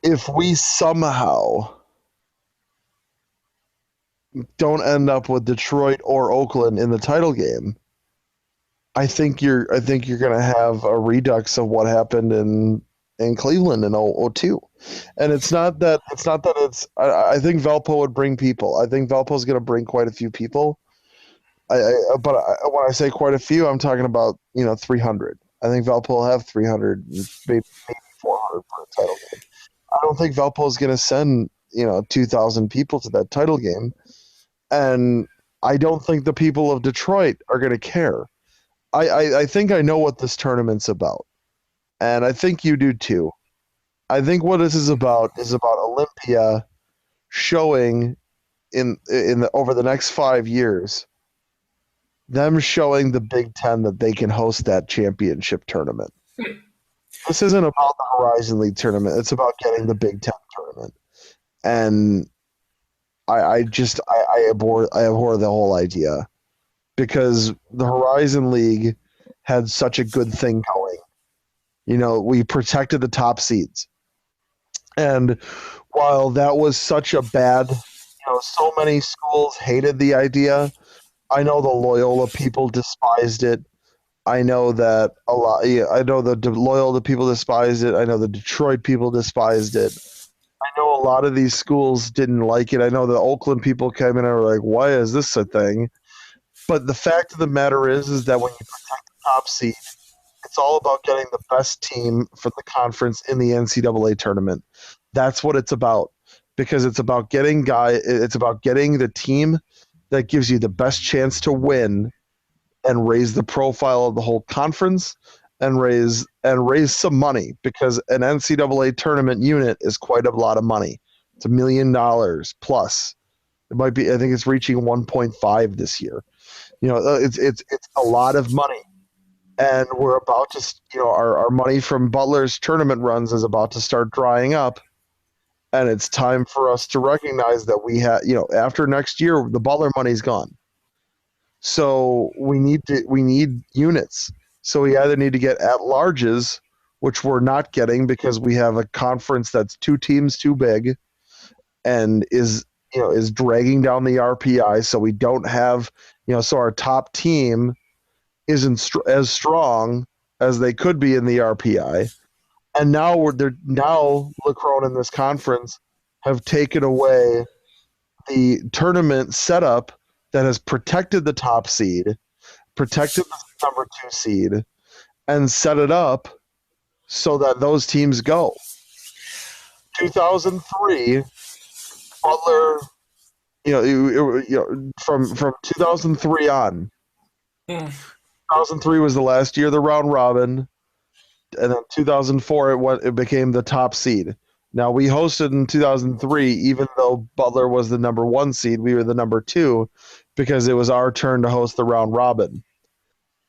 if we somehow don't end up with Detroit or Oakland in the title game, I think you're going to have a redux of what happened in Cleveland in 2002. And it's not that I think Valpo would bring people. I think Valpo is going to bring quite a few people. But when I say quite a few, I'm talking about 300. I think Valpo will have 300, maybe 400 for a title game. I don't think Valpo is going to send 2,000 people to that title game, and I don't think the people of Detroit are going to care. I think I know what this tournament's about, and I think you do too. I think what this is about Olympia showing over the next 5 years, them showing the Big Ten that they can host that championship tournament. This isn't about the Horizon League tournament. It's about getting the Big Ten tournament. And I abhor the whole idea, because the Horizon League had such a good thing going. We protected the top seeds. And while that was such a bad, so many schools hated the idea. I know the Loyola people despised it. I know that I know the Loyola people despised it. I know the Detroit people despised it. I know a lot of these schools didn't like it. I know the Oakland people came in and were like, "Why is this a thing?" But the fact of the matter is that when you protect the top seed, it's all about getting the best team for the conference in the NCAA tournament. That's what it's about, because it's about getting the team that gives you the best chance to win and raise the profile of the whole conference and raise some money, because an NCAA tournament unit is quite a lot of money. It's $1 million plus. It might be, I think it's reaching 1.5 this year. It's a lot of money, and we're about to, our money from Butler's tournament runs is about to start drying up, and it's time for us to recognize that we have, after next year, the Butler money's gone. So we need units. So we either need to get at larges, which we're not getting because we have a conference that's two teams too big, and is dragging down the RPI. So we don't have, so our top team isn't as strong as they could be in the RPI. And now Lacron in this conference have taken away the tournament setup that has protected the top seed, protected the number 2 seed, and set it up so that those teams go. 2003, Butler, from 2003 on. 2003 was the last year of the round robin, and then 2004 it became the top seed. Now we hosted in 2003, even though Butler was the number 1 seed, we were the number 2 because it was our turn to host the round robin,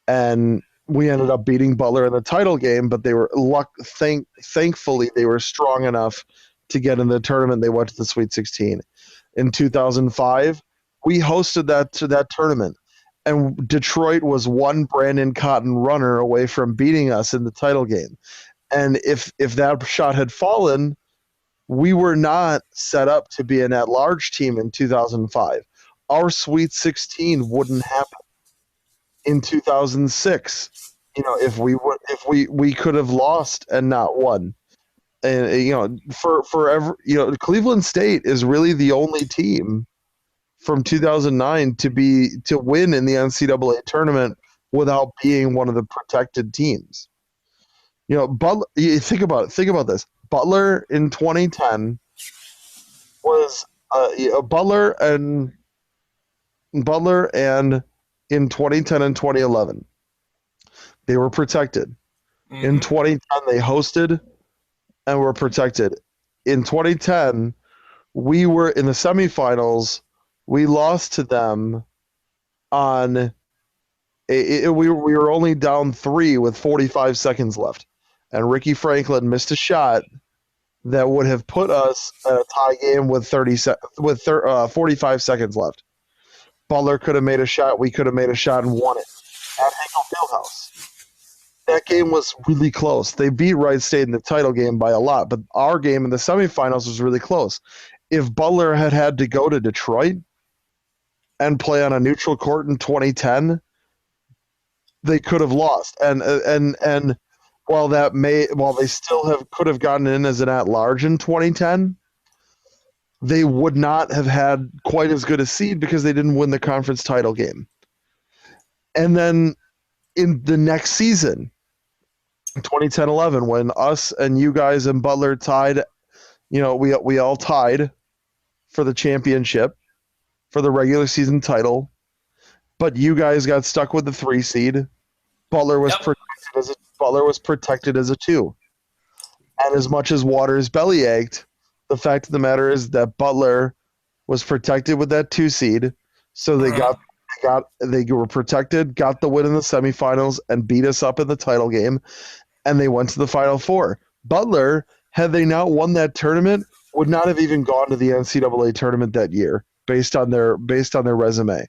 and we ended up beating Butler in the title game. But they were thankfully they were strong enough to get in the tournament. They went to the Sweet 16. In 2005, we hosted that tournament, and Detroit was one Brandon Cotton runner away from beating us in the title game. And if that shot had fallen, we were not set up to be an at-large team in 2005. Our Sweet 16 wouldn't happen in 2006. If we could have lost and not won. And forever, Cleveland State is really the only team from 2009 to win in the NCAA tournament without being one of the protected teams. Butler. You think about it. Think about this. Butler in 2010 was Butler and in 2010 and 2011 they were protected. Mm-hmm. In 2010 they hosted and were protected. In 2010 we were in the semifinals. We lost to them on we were only down 3 with 45 seconds left, and Ricky Franklin missed a shot that would have put us at a tie game with 45 seconds left. Butler could have made a shot. We could have made a shot and won it at Hinkle Fieldhouse. That game was really close. They beat Wright State in the title game by a lot, but our game in the semifinals was really close. If Butler had to go to Detroit and play on a neutral court in 2010, they could have lost. And while they still could have gotten in as an at-large in 2010, they would not have had quite as good a seed because they didn't win the conference title game. And then in the next season, 2010-11, when us and you guys and Butler tied, we all tied for the championship, for the regular season title, but you guys got stuck with the 3 seed. Butler was protected as a 2. And as much as Waters belly ached, the fact of the matter is that Butler was protected with that 2 seed, so they were protected, got the win in the semifinals, and beat us up in the title game, and they went to the Final Four. Butler, had they not won that tournament, would not have even gone to the NCAA tournament that year, based on their resume.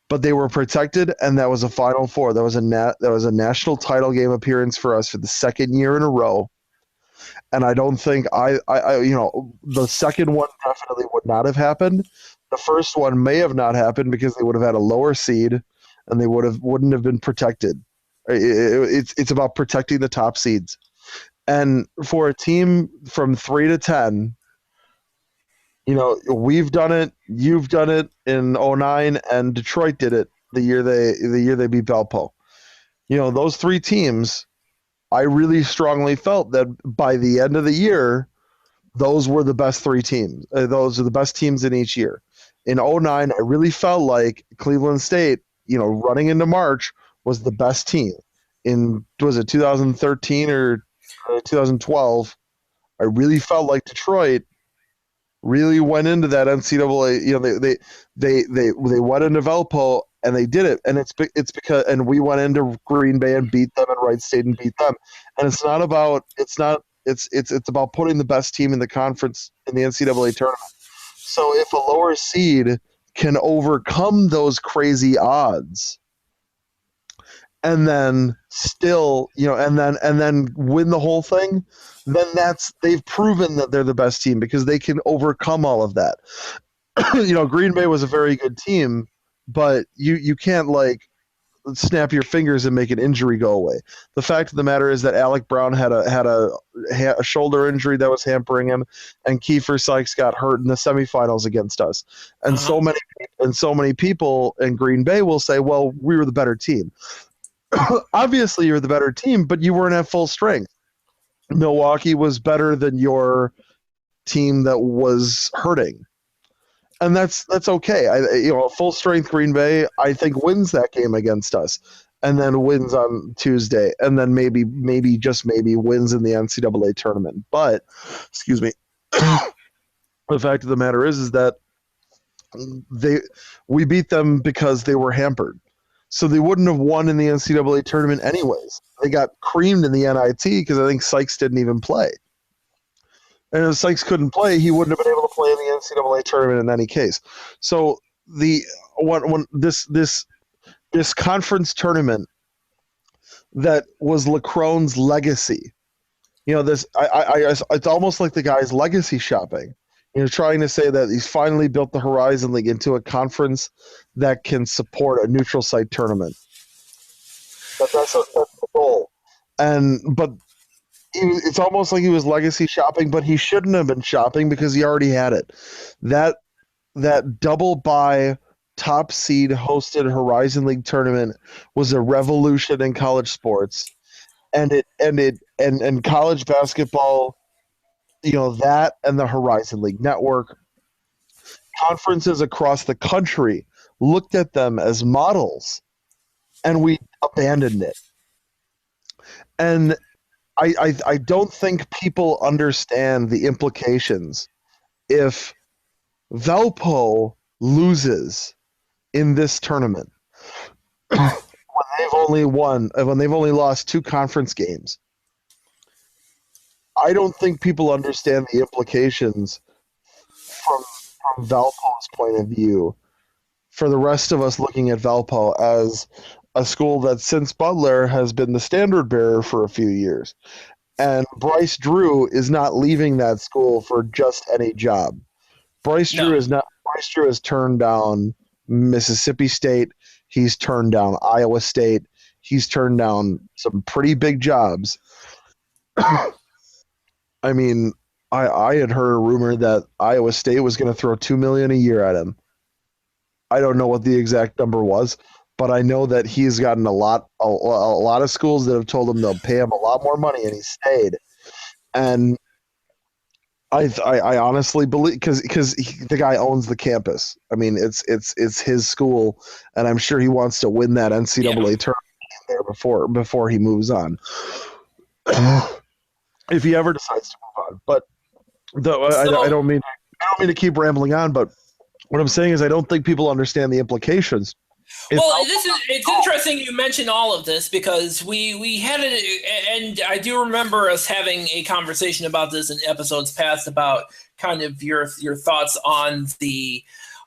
But they were protected, and that was a Final Four. That was a national title game appearance for us for the second year in a row. And I don't think the second one definitely would not have happened. The first one may have not happened because they would have had a lower seed, and they wouldn't have been protected. It's about protecting the top seeds. And for a team from 3 to 10, we've done it. You've done it in 2009, and Detroit did it the year they beat Valpo. Those 3 teams, I really strongly felt that by the end of the year, those were the best 3 teams. Those are the best teams in each year. In 2009, I really felt like Cleveland State, running into March, was the best team. Was it 2013 or 2012? I really felt like Detroit really went into that NCAA. They went into Valpo and they did it, and it's because and we went into Green Bay and beat them, and Wright State and beat them, and it's about putting the best team in the conference in the NCAA tournament. So if a lower seed can overcome those crazy odds, and then still, and then win the whole thing, then they've proven that they're the best team because they can overcome all of that. Green Bay was a very good team, but you can't snap your fingers and make an injury go away. The fact of the matter is that Alec Brown had a shoulder injury that was hampering him, and Kiefer Sykes got hurt in the semifinals against us. And so many people in Green Bay will say, "Well, we were the better team." Obviously, you're the better team, but you weren't at full strength. Milwaukee was better than your team that was hurting. And that's okay. Full strength Green Bay, I think, wins that game against us, and then wins on Tuesday, and then maybe just maybe wins in the NCAA tournament. But, excuse me, the fact of the matter is that we beat them because they were hampered, so they wouldn't have won in the NCAA tournament anyways. They got creamed in the NIT because I think Sykes didn't even play. And if Sykes couldn't play, he wouldn't have been able to play in the NCAA tournament in any case. So this conference tournament that was Lacrone's legacy, it's almost like the guy's legacy shopping. Trying to say that he's finally built the Horizon League into a conference that can support a neutral site tournament. That's the goal. But it's almost like he was legacy shopping, but he shouldn't have been shopping because he already had it. That double bye top seed hosted Horizon League tournament was a revolution in college sports, and college basketball, that and the Horizon League network, conferences across the country looked at them as models, and we abandoned it. And I don't think people understand the implications if Valpo loses in this tournament when they've only lost 2 conference games. I don't think people understand the implications from Valpo's point of view for the rest of us looking at Valpo as a school that since Butler has been the standard bearer for a few years. And Bryce Drew is not leaving that school for just any job. Bryce Drew has turned down Mississippi State. He's turned down Iowa State. He's turned down some pretty big jobs. I mean, I had heard a rumor that Iowa State was going to throw $2 million a year at him. I don't know what the exact number was, but I know that he's gotten a lot of schools that have told him they'll pay him a lot more money, and he stayed. And I honestly believe because the guy owns the campus. I mean, it's his school, and I'm sure he wants to win that NCAA tournament there before he moves on. If he ever decides to move on. But I don't mean to keep rambling on, but what I'm saying is I don't think people understand the implications. It's interesting you mention all of this because we had it, and I do remember us having a conversation about this in episodes past about kind of your thoughts on the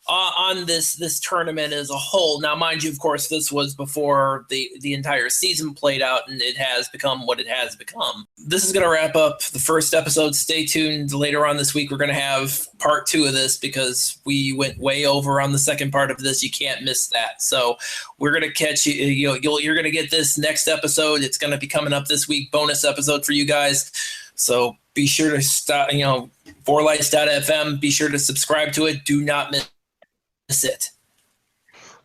on this tournament as a whole. Now, mind you, of course, this was before the entire season played out, and it has become what it has become. This is going to wrap up the first episode. Stay tuned. Later on this week, we're going to have part 2 of this because we went way over on the second part of this. You can't miss that. So we're going to catch you. You're going to get this next episode. It's going to be coming up this week. Bonus episode for you guys. So be sure to stop. 4lights.fm. Be sure to subscribe to it. Do not miss it.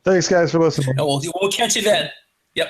Thanks, guys, for listening. And we'll catch you then. Yep.